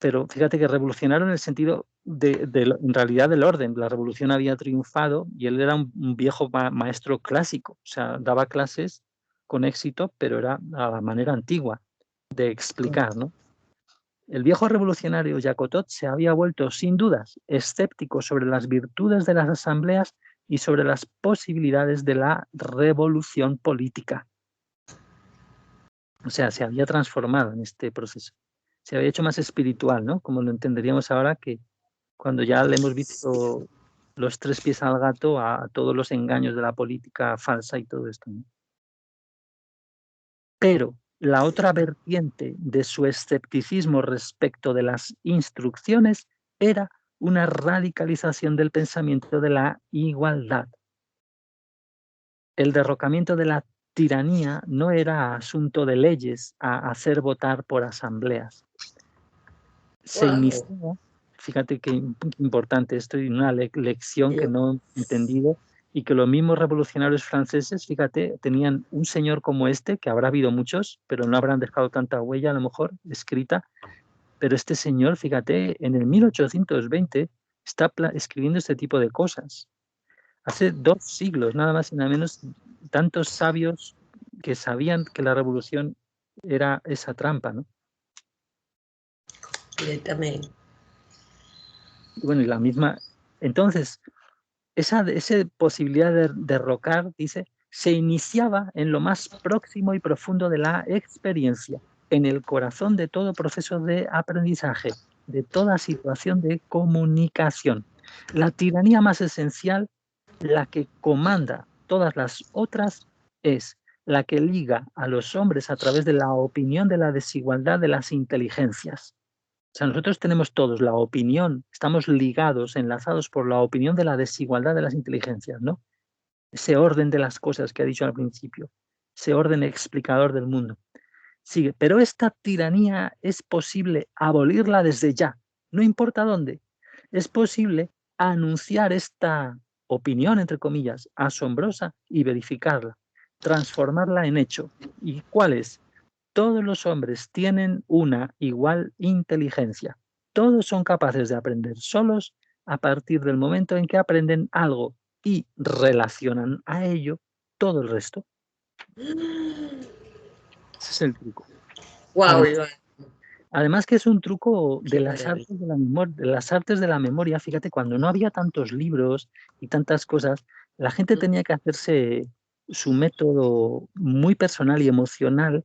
Speaker 1: Pero fíjate que revolucionario en el sentido en realidad del orden. La revolución había triunfado y él era un viejo maestro clásico. O sea, daba clases con éxito, pero era a la manera antigua de explicar, ¿no? El viejo revolucionario Jacotot se había vuelto, sin dudas, escéptico sobre las virtudes de las asambleas y sobre las posibilidades de la revolución política. O sea, se había transformado en este proceso. Se había hecho más espiritual, ¿no? Como lo entenderíamos ahora, que cuando ya le hemos visto los 3 pies al gato a todos los engaños de la política falsa y todo esto, ¿no? Pero la otra vertiente de su escepticismo respecto de las instrucciones era una radicalización del pensamiento de la igualdad. El derrocamiento de la tiranía no era asunto de leyes a hacer votar por asambleas. Se inició, fíjate qué importante esto, y una lección que no he entendido, y que los mismos revolucionarios franceses, fíjate, tenían un señor como este, que habrá habido muchos, pero no habrán dejado tanta huella a lo mejor escrita, pero este señor, fíjate, en el 1820 está escribiendo este tipo de cosas. Hace 2 siglos, nada más y nada menos, tantos sabios que sabían que la revolución era esa trampa, ¿no?
Speaker 2: Directamente.
Speaker 1: Y bueno, y la misma... Entonces, esa posibilidad de derrocar, dice, se iniciaba en lo más próximo y profundo de la experiencia, en el corazón de todo proceso de aprendizaje, de toda situación de comunicación. La tiranía más esencial, la que comanda todas las otras, es la que liga a los hombres a través de la opinión de la desigualdad de las inteligencias. O sea, nosotros tenemos todos la opinión, estamos ligados, enlazados por la opinión de la desigualdad de las inteligencias, ¿no? Ese orden de las cosas que ha dicho al principio, ese orden explicador del mundo. Sigue, pero esta tiranía es posible abolirla desde ya, no importa dónde. Es posible anunciar esta opinión, entre comillas, asombrosa y verificarla, transformarla en hecho. ¿Y cuál es? Todos los hombres tienen una igual inteligencia. Todos son capaces de aprender solos a partir del momento en que aprenden algo y relacionan a ello todo el resto. Ese es el truco.
Speaker 2: Wow,
Speaker 1: Además que es un truco de las artes de la memoria. Fíjate, cuando no había tantos libros y tantas cosas, la gente tenía que hacerse su método muy personal y emocional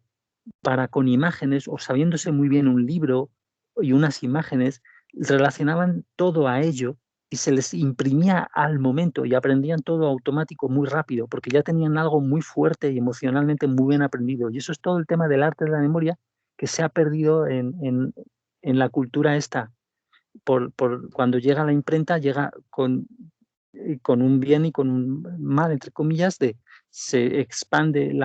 Speaker 1: para con imágenes, o sabiéndose muy bien un libro y unas imágenes, relacionaban todo a ello y se les imprimía al momento y aprendían todo automático muy rápido, porque ya tenían algo muy fuerte y emocionalmente muy bien aprendido. Y eso es todo el tema del arte de la memoria que se ha perdido en la cultura esta. Cuando llega la imprenta, llega con un bien y con un mal, entre comillas, se expande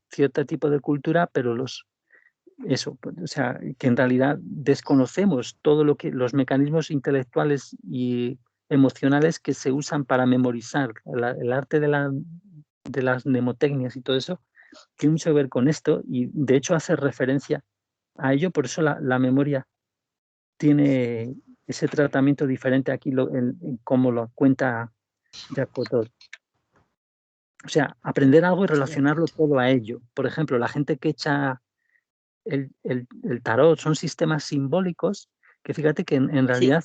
Speaker 1: cierto tipo de cultura, pero o sea, que en realidad desconocemos todo lo que los mecanismos intelectuales y emocionales que se usan para memorizar. El arte de las mnemotecnias y todo eso tiene mucho que ver con esto, y de hecho hace referencia a ello. Por eso la memoria tiene ese tratamiento diferente aquí, como lo cuenta Jacotot. O sea, aprender algo y relacionarlo todo a ello. Por ejemplo, la gente que echa el tarot son sistemas simbólicos que, fíjate que en realidad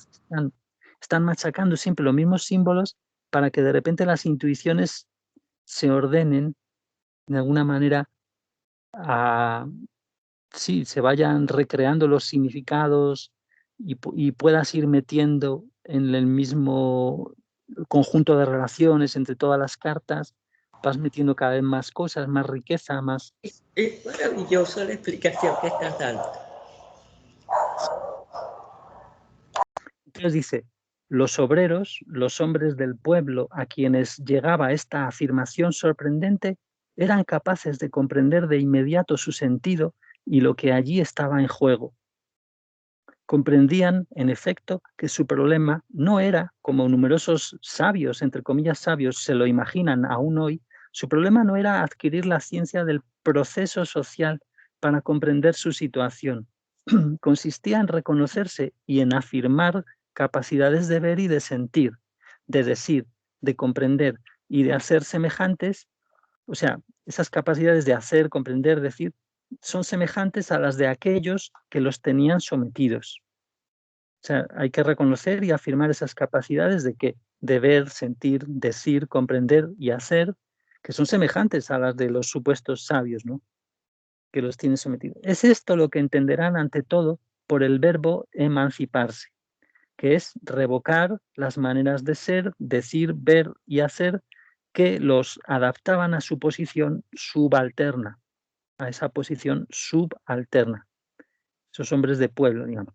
Speaker 1: están machacando siempre los mismos símbolos para que de repente las intuiciones se ordenen de alguna manera, se vayan recreando los significados y puedas ir metiendo en el mismo conjunto de relaciones entre todas las cartas, vas metiendo cada vez más cosas, más riqueza, más...
Speaker 2: Es maravilloso la explicación que estás dando.
Speaker 1: Entonces dice, los obreros, los hombres del pueblo a quienes llegaba esta afirmación sorprendente, eran capaces de comprender de inmediato su sentido y lo que allí estaba en juego. Comprendían, en efecto, que su problema no era, como numerosos sabios, entre comillas sabios, se lo imaginan aún hoy, su problema no era adquirir la ciencia del proceso social para comprender su situación. Consistía en reconocerse y en afirmar capacidades de ver y de sentir, de decir, de comprender y de hacer semejantes, o sea, esas capacidades de hacer, comprender, decir, son semejantes a las de aquellos que los tenían sometidos. O sea, hay que reconocer y afirmar esas capacidades de que de ver, sentir, decir, comprender y hacer, que son semejantes a las de los supuestos sabios, ¿no? Que los tienen sometidos. Es esto lo que entenderán ante todo por el verbo emanciparse, que es revocar las maneras de ser, decir, ver y hacer que los adaptaban a su posición subalterna, a esa posición subalterna. Esos hombres de pueblo, digamos,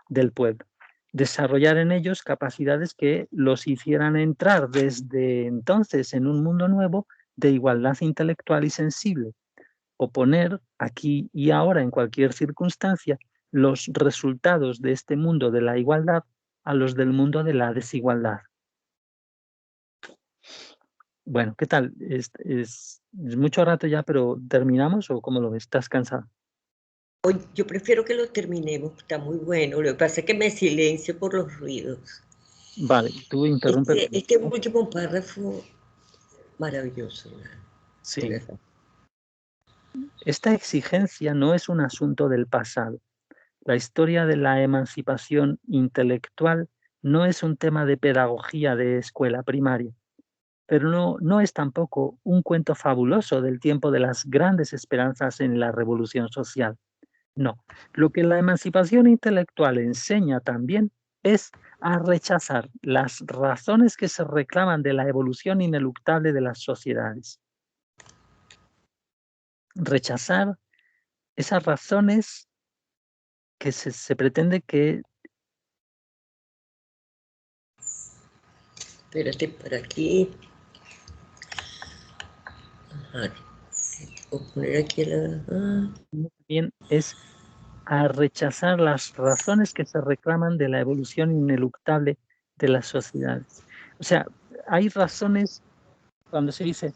Speaker 1: del pueblo. Desarrollar en ellos capacidades que los hicieran entrar desde entonces en un mundo nuevo de igualdad intelectual y sensible, o poner aquí y ahora en cualquier circunstancia los resultados de este mundo de la igualdad a los del mundo de la desigualdad. Bueno, ¿qué tal? Es mucho rato ya, pero ¿terminamos o cómo lo ves? ¿Estás cansado?
Speaker 2: Hoy yo prefiero que lo terminemos, está muy bueno. Lo que pasa es que me silencio por los ruidos.
Speaker 1: Vale, tú interrúmpeme.
Speaker 2: Este último párrafo, maravilloso, ¿no? De
Speaker 1: Sí.
Speaker 2: verdad.
Speaker 1: Esta exigencia no es un asunto del pasado. La historia de la emancipación intelectual no es un tema de pedagogía de escuela primaria, pero no es tampoco un cuento fabuloso del tiempo de las grandes esperanzas en la revolución social. No, lo que la emancipación intelectual enseña también es a rechazar las razones que se reclaman de la evolución ineluctable de las sociedades. Rechazar esas razones que se pretende que...
Speaker 2: Espérate, por aquí. Ajá. Voy a poner aquí la...
Speaker 1: Bien, es a rechazar las razones que se reclaman de la evolución ineluctable de las sociedades. O sea, hay razones cuando se dice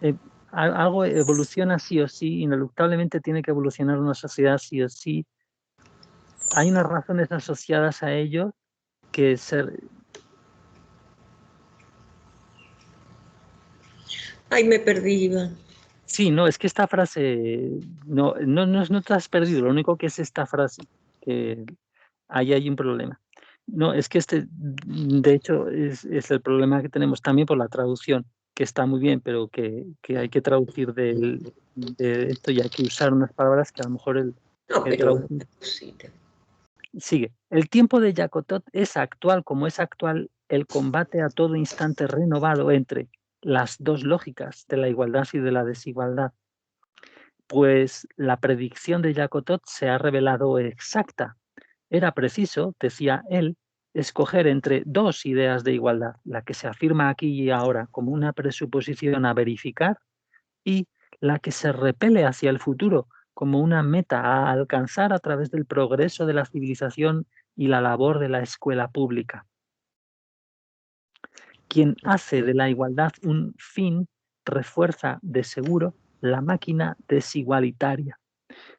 Speaker 1: eh, algo evoluciona sí o sí, ineluctablemente tiene que evolucionar una sociedad sí o sí. Hay unas razones asociadas a ello que se...
Speaker 2: Ay, me perdí, Iván.
Speaker 1: Sí, no, es que esta frase no te has perdido, lo único que es esta frase, que ahí hay un problema. No, es que de hecho, es el problema que tenemos también por la traducción, que está muy bien, pero que hay que traducir de esto y hay que usar unas palabras que a lo mejor
Speaker 2: No,
Speaker 1: el
Speaker 2: pero una
Speaker 1: traductor
Speaker 2: cosita.
Speaker 1: sigue. El tiempo de Yacotot es actual como es actual el combate a todo instante renovado entre las dos lógicas de la igualdad y de la desigualdad, pues la predicción de Yacotot se ha revelado exacta. Era preciso, decía él, escoger entre dos ideas de igualdad, la que se afirma aquí y ahora como una presuposición a verificar y la que se repele hacia el futuro como una meta a alcanzar a través del progreso de la civilización y la labor de la escuela pública. Quien hace de la igualdad un fin refuerza de seguro la máquina desigualitaria.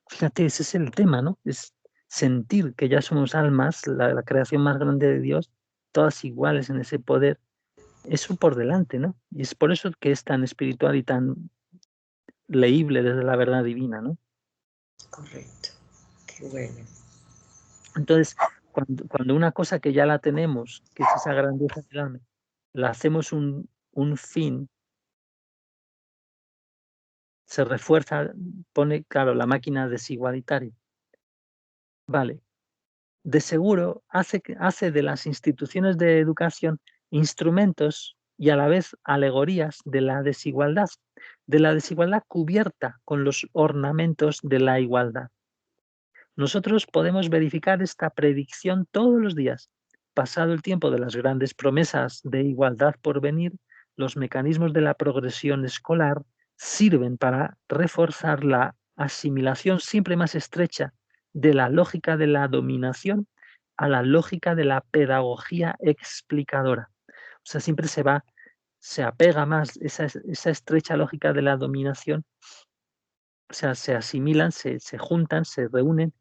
Speaker 1: Fíjate, ese es el tema, ¿no? Es sentir que ya somos almas, la creación más grande de Dios, todas iguales en ese poder, eso por delante, ¿no? Y es por eso que es tan espiritual y tan leíble desde la verdad divina, ¿no?
Speaker 2: Correcto. Qué bueno.
Speaker 1: Entonces, cuando una cosa que ya la tenemos, que es esa grandeza del alma, la hacemos un fin, se refuerza, pone, claro, la máquina desigualitaria. Vale, de seguro hace de las instituciones de educación instrumentos y a la vez alegorías de la desigualdad cubierta con los ornamentos de la igualdad. Nosotros podemos verificar esta predicción todos los días. Pasado el tiempo de las grandes promesas de igualdad por venir, los mecanismos de la progresión escolar sirven para reforzar la asimilación siempre más estrecha de la lógica de la dominación a la lógica de la pedagogía explicadora. O sea, siempre se apega más esa estrecha lógica de la dominación, o sea, se asimilan, se juntan, se reúnen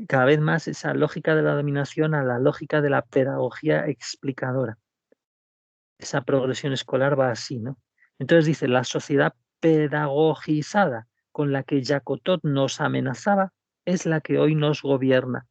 Speaker 1: cada vez más esa lógica de la dominación a la lógica de la pedagogía explicadora. Esa progresión escolar va así, ¿no? Entonces dice, la sociedad pedagogizada con la que Jacotot nos amenazaba es la que hoy nos gobierna.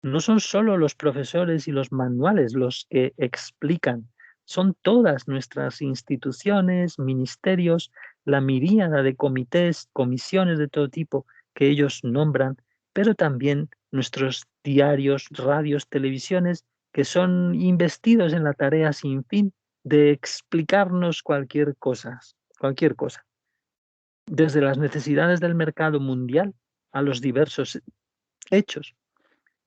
Speaker 1: No son solo los profesores y los manuales los que explican, son todas nuestras instituciones, ministerios, la miríada de comités, comisiones de todo tipo que ellos nombran, pero también nuestros diarios, radios, televisiones, que son investidos en la tarea sin fin de explicarnos cualquier cosa, desde las necesidades del mercado mundial a los diversos hechos,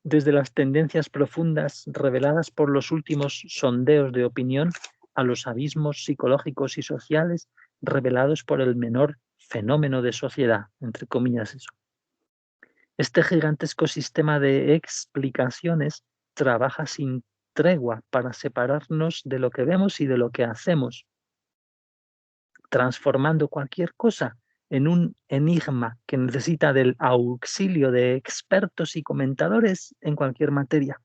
Speaker 1: desde las tendencias profundas reveladas por los últimos sondeos de opinión a los abismos psicológicos y sociales revelados por el menor fenómeno de sociedad, entre comillas eso. Este gigantesco sistema de explicaciones trabaja sin tregua para separarnos de lo que vemos y de lo que hacemos, transformando cualquier cosa en un enigma que necesita del auxilio de expertos y comentadores en cualquier materia.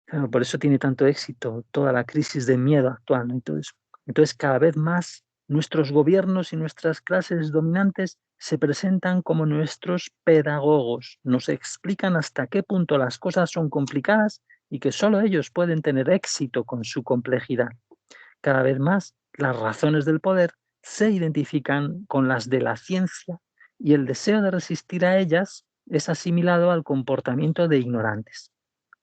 Speaker 1: Claro, por eso tiene tanto éxito toda la crisis de miedo actual, ¿no? Y todo eso. Entonces, cada vez más nuestros gobiernos y nuestras clases dominantes se presentan como nuestros pedagogos, nos explican hasta qué punto las cosas son complicadas y que solo ellos pueden tener éxito con su complejidad. Cada vez más las razones del poder se identifican con las de la ciencia y el deseo de resistir a ellas es asimilado al comportamiento de ignorantes.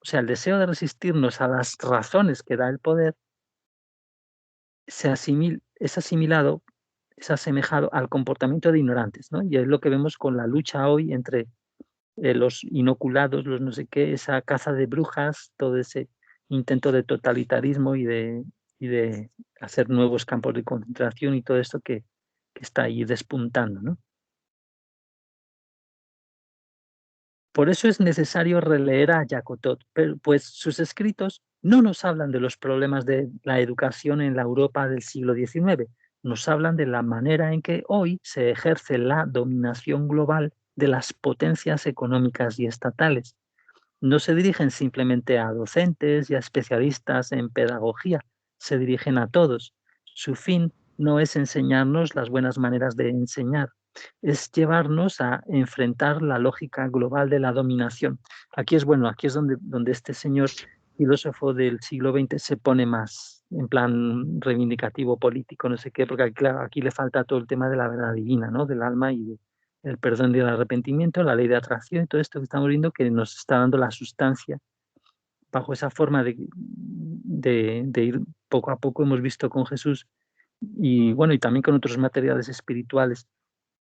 Speaker 1: O sea, el deseo de resistirnos a las razones que da el poder es asimilado, es asemejado al comportamiento de ignorantes, ¿no? Y es lo que vemos con la lucha hoy entre los inoculados, los no sé qué, esa caza de brujas, todo ese intento de totalitarismo y de hacer nuevos campos de concentración y todo esto que está ahí despuntando, ¿no? Por eso es necesario releer a Jacotot, pues sus escritos no nos hablan de los problemas de la educación en la Europa del siglo XIX, nos hablan de la manera en que hoy se ejerce la dominación global de las potencias económicas y estatales. No se dirigen simplemente a docentes y a especialistas en pedagogía, se dirigen a todos. Su fin no es enseñarnos las buenas maneras de enseñar, es llevarnos a enfrentar la lógica global de la dominación. Aquí es donde este señor filósofo del siglo XX se pone más en plan reivindicativo político, no sé qué, porque claro, aquí le falta todo el tema de la verdad divina, ¿no? Del alma y el perdón y el arrepentimiento, la ley de atracción y todo esto que estamos viendo que nos está dando la sustancia bajo esa forma de ir poco a poco. Hemos visto con Jesús y bueno, y también con otros materiales espirituales,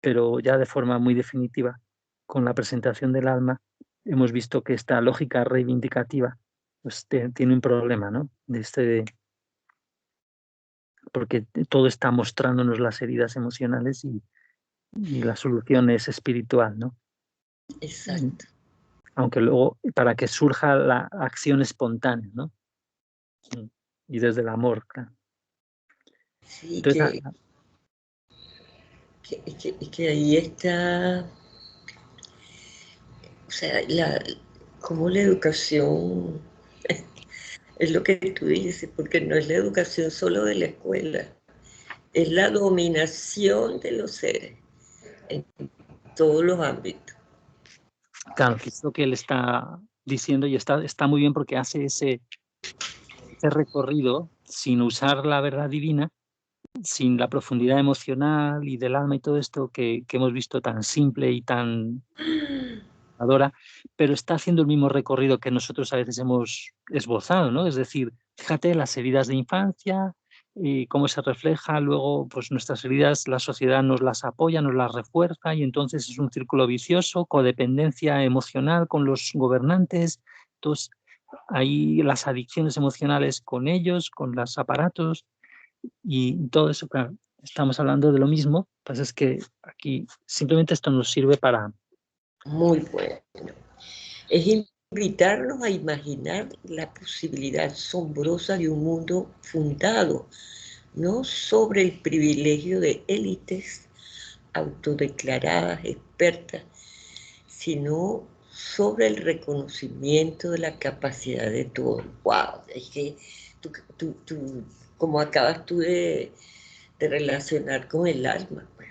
Speaker 1: pero ya de forma muy definitiva, con la presentación del alma, hemos visto que esta lógica reivindicativa pues, tiene un problema, ¿no? Porque todo está mostrándonos las heridas emocionales y la solución es espiritual, ¿no?
Speaker 2: Exacto.
Speaker 1: Aunque luego, para que surja la acción espontánea, ¿no? Y desde el amor, claro.
Speaker 2: Sí,
Speaker 1: Entonces,
Speaker 2: que ahí está, o sea, como la educación es lo que tú dices, porque no es la educación solo de la escuela, es la dominación de los seres en todos los ámbitos.
Speaker 1: claro, que es lo que él está diciendo y está muy bien porque hace ese recorrido sin usar la verdad divina, sin la profundidad emocional y del alma y todo esto que hemos visto tan simple y tan adora, pero está haciendo el mismo recorrido que nosotros a veces hemos esbozado, ¿no? Es decir, fíjate las heridas de infancia y cómo se refleja luego, pues nuestras heridas, la sociedad nos las apoya, nos las refuerza y entonces es un círculo vicioso, codependencia emocional con los gobernantes, entonces hay las adicciones emocionales con ellos, con los aparatos y todo eso, claro. estamos hablando de lo mismo. Lo que pasa es que aquí simplemente esto nos sirve para...
Speaker 2: Muy bueno. Es invitarnos a imaginar la posibilidad asombrosa de un mundo fundado no sobre el privilegio de élites autodeclaradas expertas, sino sobre el reconocimiento de la capacidad de todos. ¡Wow! Es que como acabas tú de relacionar con el alma, pues,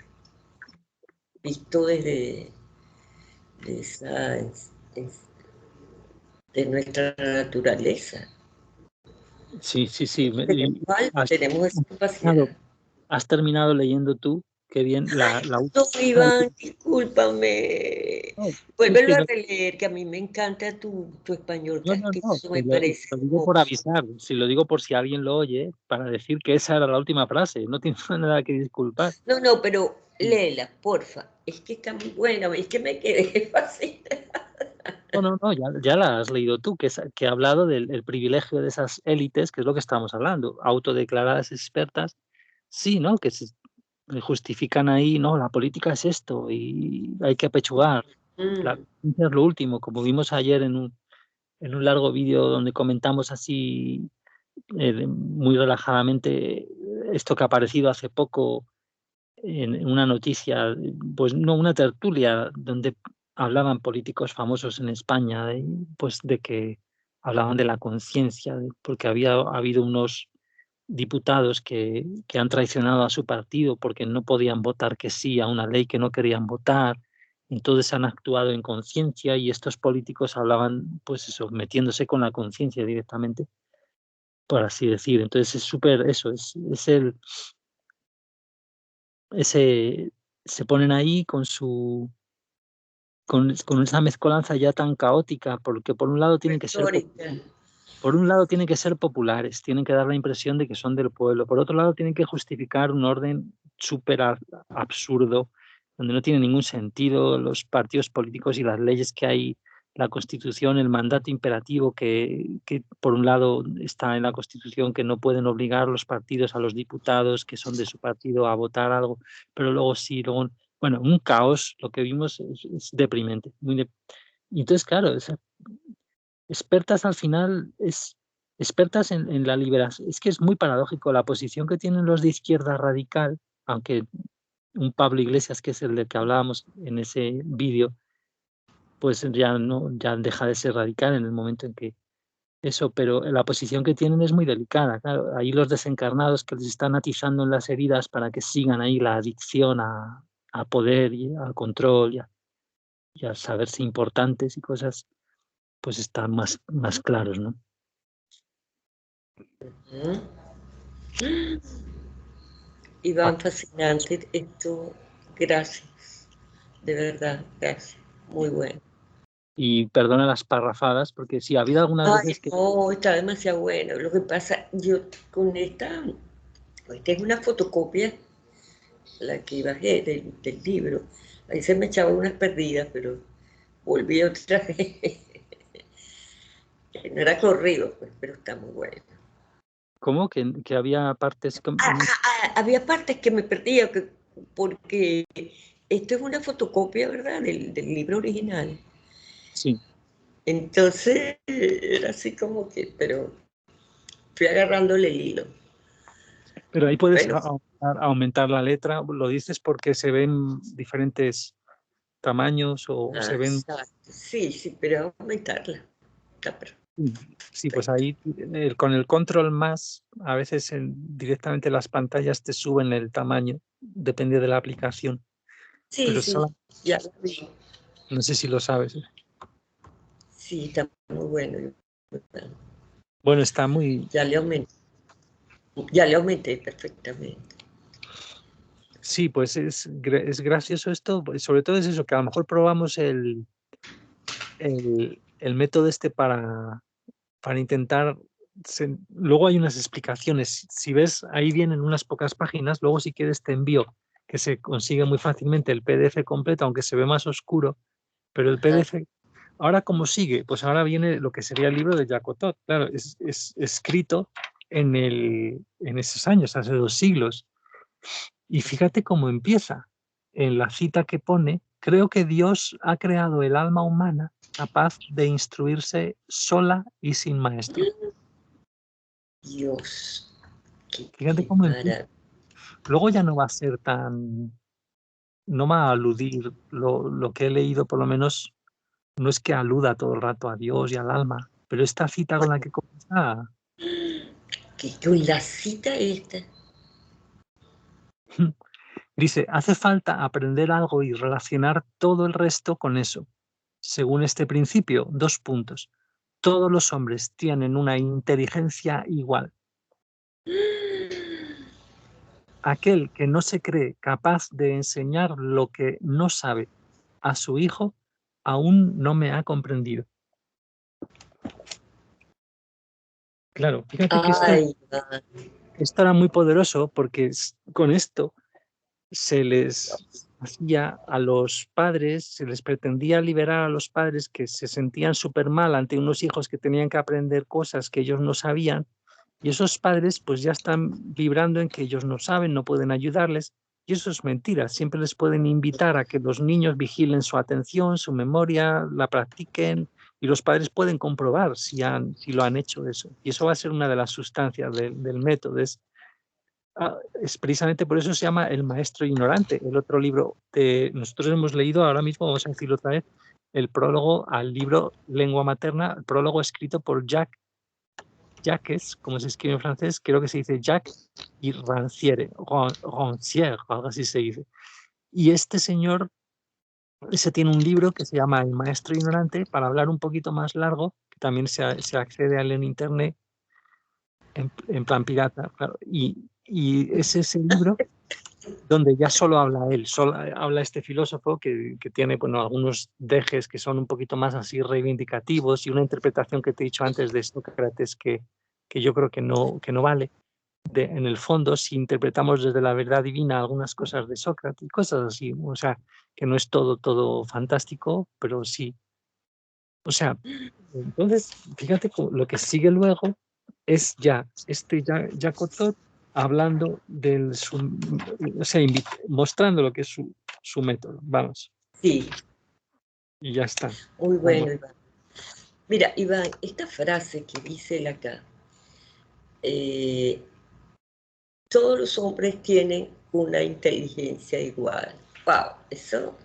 Speaker 2: visto desde de, esa, de nuestra naturaleza.
Speaker 1: Sí, sí, sí.
Speaker 2: Tenemos esa
Speaker 1: Claro,
Speaker 2: capacidad.
Speaker 1: has terminado leyendo tú, qué bien, la
Speaker 2: No,
Speaker 1: última...
Speaker 2: Iván, discúlpame.
Speaker 1: No, es que
Speaker 2: Vuélvelo a releer, que a mí me encanta tu español
Speaker 1: no,
Speaker 2: castizo, me
Speaker 1: lo
Speaker 2: parece
Speaker 1: digo por
Speaker 2: hermoso.
Speaker 1: avisar, si lo digo por si alguien lo oye, para decir que esa era la última frase, no tienes nada que disculpar.
Speaker 2: No, pero léela, porfa. Es que está muy buena, es que me quedé fascinada.
Speaker 1: No, ya la has leído tú, que ha hablado del el privilegio de esas élites, que es lo que estamos hablando, autodeclaradas expertas, sí, ¿no? Que se justifican ahí, no, la política es esto y hay que apechugar. La
Speaker 2: Mm,
Speaker 1: conciencia es lo último, como vimos ayer en un largo vídeo donde comentamos así muy relajadamente esto que ha aparecido hace poco en una noticia, pues no, una tertulia donde hablaban políticos famosos en España, pues de que hablaban de la conciencia, porque había habido unos diputados que han traicionado a su partido porque no podían votar que sí a una ley que no querían votar. Entonces han actuado en conciencia y estos políticos hablaban, pues eso, metiéndose con la conciencia directamente, por así decir. Entonces es súper eso, es el, ese, se ponen ahí con con esa mezcolanza ya tan caótica, porque por un lado tienen que ser
Speaker 2: retórica.
Speaker 1: por un lado tienen que ser populares, tienen que dar la impresión de que son del pueblo, por otro lado tienen que justificar un orden súper absurdo, donde no tiene ningún sentido los partidos políticos y las leyes que hay, la Constitución, el mandato imperativo que por un lado está en la Constitución, que no pueden obligar los partidos a los diputados que son de su partido a votar algo, pero luego sí, luego, bueno, un caos, lo que vimos es deprimente. Y entonces, claro, expertas al final es expertas en la liberación. Es que es muy paradójico la posición que tienen los de izquierda radical, aunque un Pablo Iglesias, que es el del que hablábamos en ese vídeo, pues ya no, ya deja de ser radical en el momento en que eso, pero la posición que tienen es muy delicada. Claro, ahí los desencarnados que les están atizando en las heridas para que sigan ahí la adicción a poder y al control y a saberse importantes y cosas, pues están más claros, ¿no?
Speaker 2: Iván, fascinante esto. Gracias, de verdad, gracias. Muy bueno.
Speaker 1: Y perdona las parrafadas, porque sí, ha habido algunas
Speaker 2: Ay,
Speaker 1: veces que...
Speaker 2: no, está demasiado bueno. Lo que pasa, yo con esta es una fotocopia, la que bajé del libro. Ahí se me echaban unas perdidas, pero volví otra vez. No era corrido, pues, pero está muy bueno.
Speaker 1: ¿Cómo? Que había partes...
Speaker 2: Había partes que me perdía porque esto es una fotocopia, ¿verdad? Del libro original.
Speaker 1: Sí,
Speaker 2: Entonces era así como que, pero fui agarrándole el hilo.
Speaker 1: pero ahí puedes
Speaker 2: Bueno,
Speaker 1: aumentar la letra. ¿Lo dices porque se ven diferentes tamaños o se ven...
Speaker 2: exacto. Sí, pero aumentarla. Está
Speaker 1: Sí, pues
Speaker 2: perfecto.
Speaker 1: ahí con el control más, a veces directamente las pantallas te suben el tamaño, depende de la aplicación, pero
Speaker 2: Sí, ya lo vi.
Speaker 1: no sé si lo sabes.
Speaker 2: Sí, está muy bueno.
Speaker 1: Bueno, está muy...
Speaker 2: Ya le aumenté. Ya le aumenté perfectamente.
Speaker 1: Sí, pues es gracioso esto, pues, sobre todo es eso, que a lo mejor probamos el método este para intentar... luego hay unas explicaciones. Si ves, ahí vienen unas pocas páginas, luego si quieres te envío, que se consigue muy fácilmente el PDF completo, aunque se ve más oscuro, pero el
Speaker 2: Ajá.
Speaker 1: PDF, ahora cómo sigue, pues ahora viene lo que sería el libro de Jacotot, claro, es escrito en esos años, hace 2 siglos. Y fíjate cómo empieza. En la cita que pone, creo que Dios ha creado el alma humana capaz de instruirse sola y sin maestro.
Speaker 2: Dios,
Speaker 1: Fíjate
Speaker 2: qué
Speaker 1: cómo empieza.
Speaker 2: maravilla.
Speaker 1: Luego ya no va a ser tan, no va a aludir, lo que he leído por lo menos, no es que aluda todo el rato a Dios y al alma, pero esta cita con la que comienza,
Speaker 2: Que con la cita esta.
Speaker 1: dice, hace falta aprender algo y relacionar todo el resto con eso. Según este principio, 2 puntos. Todos los hombres tienen una inteligencia igual. Aquel que no se cree capaz de enseñar lo que no sabe a su hijo, aún no me ha comprendido. Claro, fíjate que
Speaker 2: Ay,
Speaker 1: esto era muy poderoso porque con esto se les hacía a los padres, se les pretendía liberar a los padres que se sentían súper mal ante unos hijos que tenían que aprender cosas que ellos no sabían, y esos padres pues ya están vibrando en que ellos no saben, no pueden ayudarles, y eso es mentira. Siempre les pueden invitar a que los niños vigilen su atención, su memoria, la practiquen, y los padres pueden comprobar si lo han hecho eso. Y eso va a ser una de las sustancias del método, es precisamente por eso se llama El maestro ignorante. El otro libro nosotros hemos leído ahora mismo, vamos a decirlo otra vez, el prólogo al libro Lengua Materna, el prólogo escrito por Jacques, como se escribe en francés, creo que se dice Jacques y Rancière, algo así se dice. Y este señor, ese tiene un libro que se llama El maestro ignorante, para hablar un poquito más largo, que también se accede a él en internet, en plan pirata, claro. Y es ese libro donde ya solo habla él, solo habla este filósofo que tiene, bueno, algunos dejes que son un poquito más así reivindicativos y una interpretación que te he dicho antes de Sócrates que yo creo que no vale. En el fondo, si interpretamos desde la verdad divina algunas cosas de Sócrates, cosas así, o sea, que no es todo fantástico, pero sí. O sea, entonces, fíjate lo que sigue luego es ya Jacques Todt hablando o sea, mostrando lo que es su método, vamos,
Speaker 2: sí,
Speaker 1: y ya está.
Speaker 2: muy
Speaker 1: Vamos.
Speaker 2: bueno, Iván. Mira, Iván, esta frase que dice él acá, eh, todos los hombres tienen una inteligencia igual. Wow, eso,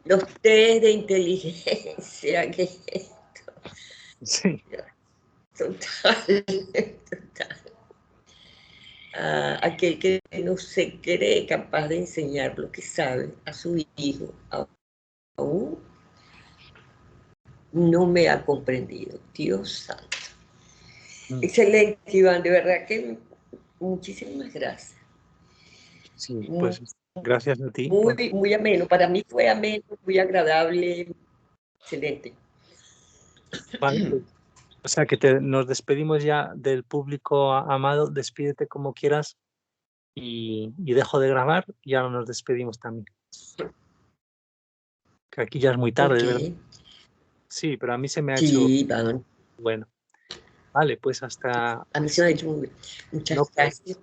Speaker 2: los test de inteligencia, que
Speaker 1: Sí,
Speaker 2: total, total. Aquel que no se cree capaz de enseñar lo que sabe a su hijo, aún no me ha comprendido. Dios santo. Excelente, Iván, de verdad que muchísimas gracias.
Speaker 1: sí,
Speaker 2: Muy,
Speaker 1: pues gracias a ti.
Speaker 2: muy ameno. Para mí fue ameno, muy agradable, excelente.
Speaker 1: Vale, pues, o sea que nos despedimos ya del público amado, despídete como quieras y dejo de grabar y ahora nos despedimos también. Que aquí ya es muy tarde,
Speaker 2: Ok,
Speaker 1: ¿verdad? Sí, pero a mí se me ha hecho
Speaker 2: sí, Iván.
Speaker 1: bueno. Vale, pues hasta
Speaker 2: A mí se me ha hecho muy bien. Muchas
Speaker 1: no,
Speaker 2: gracias.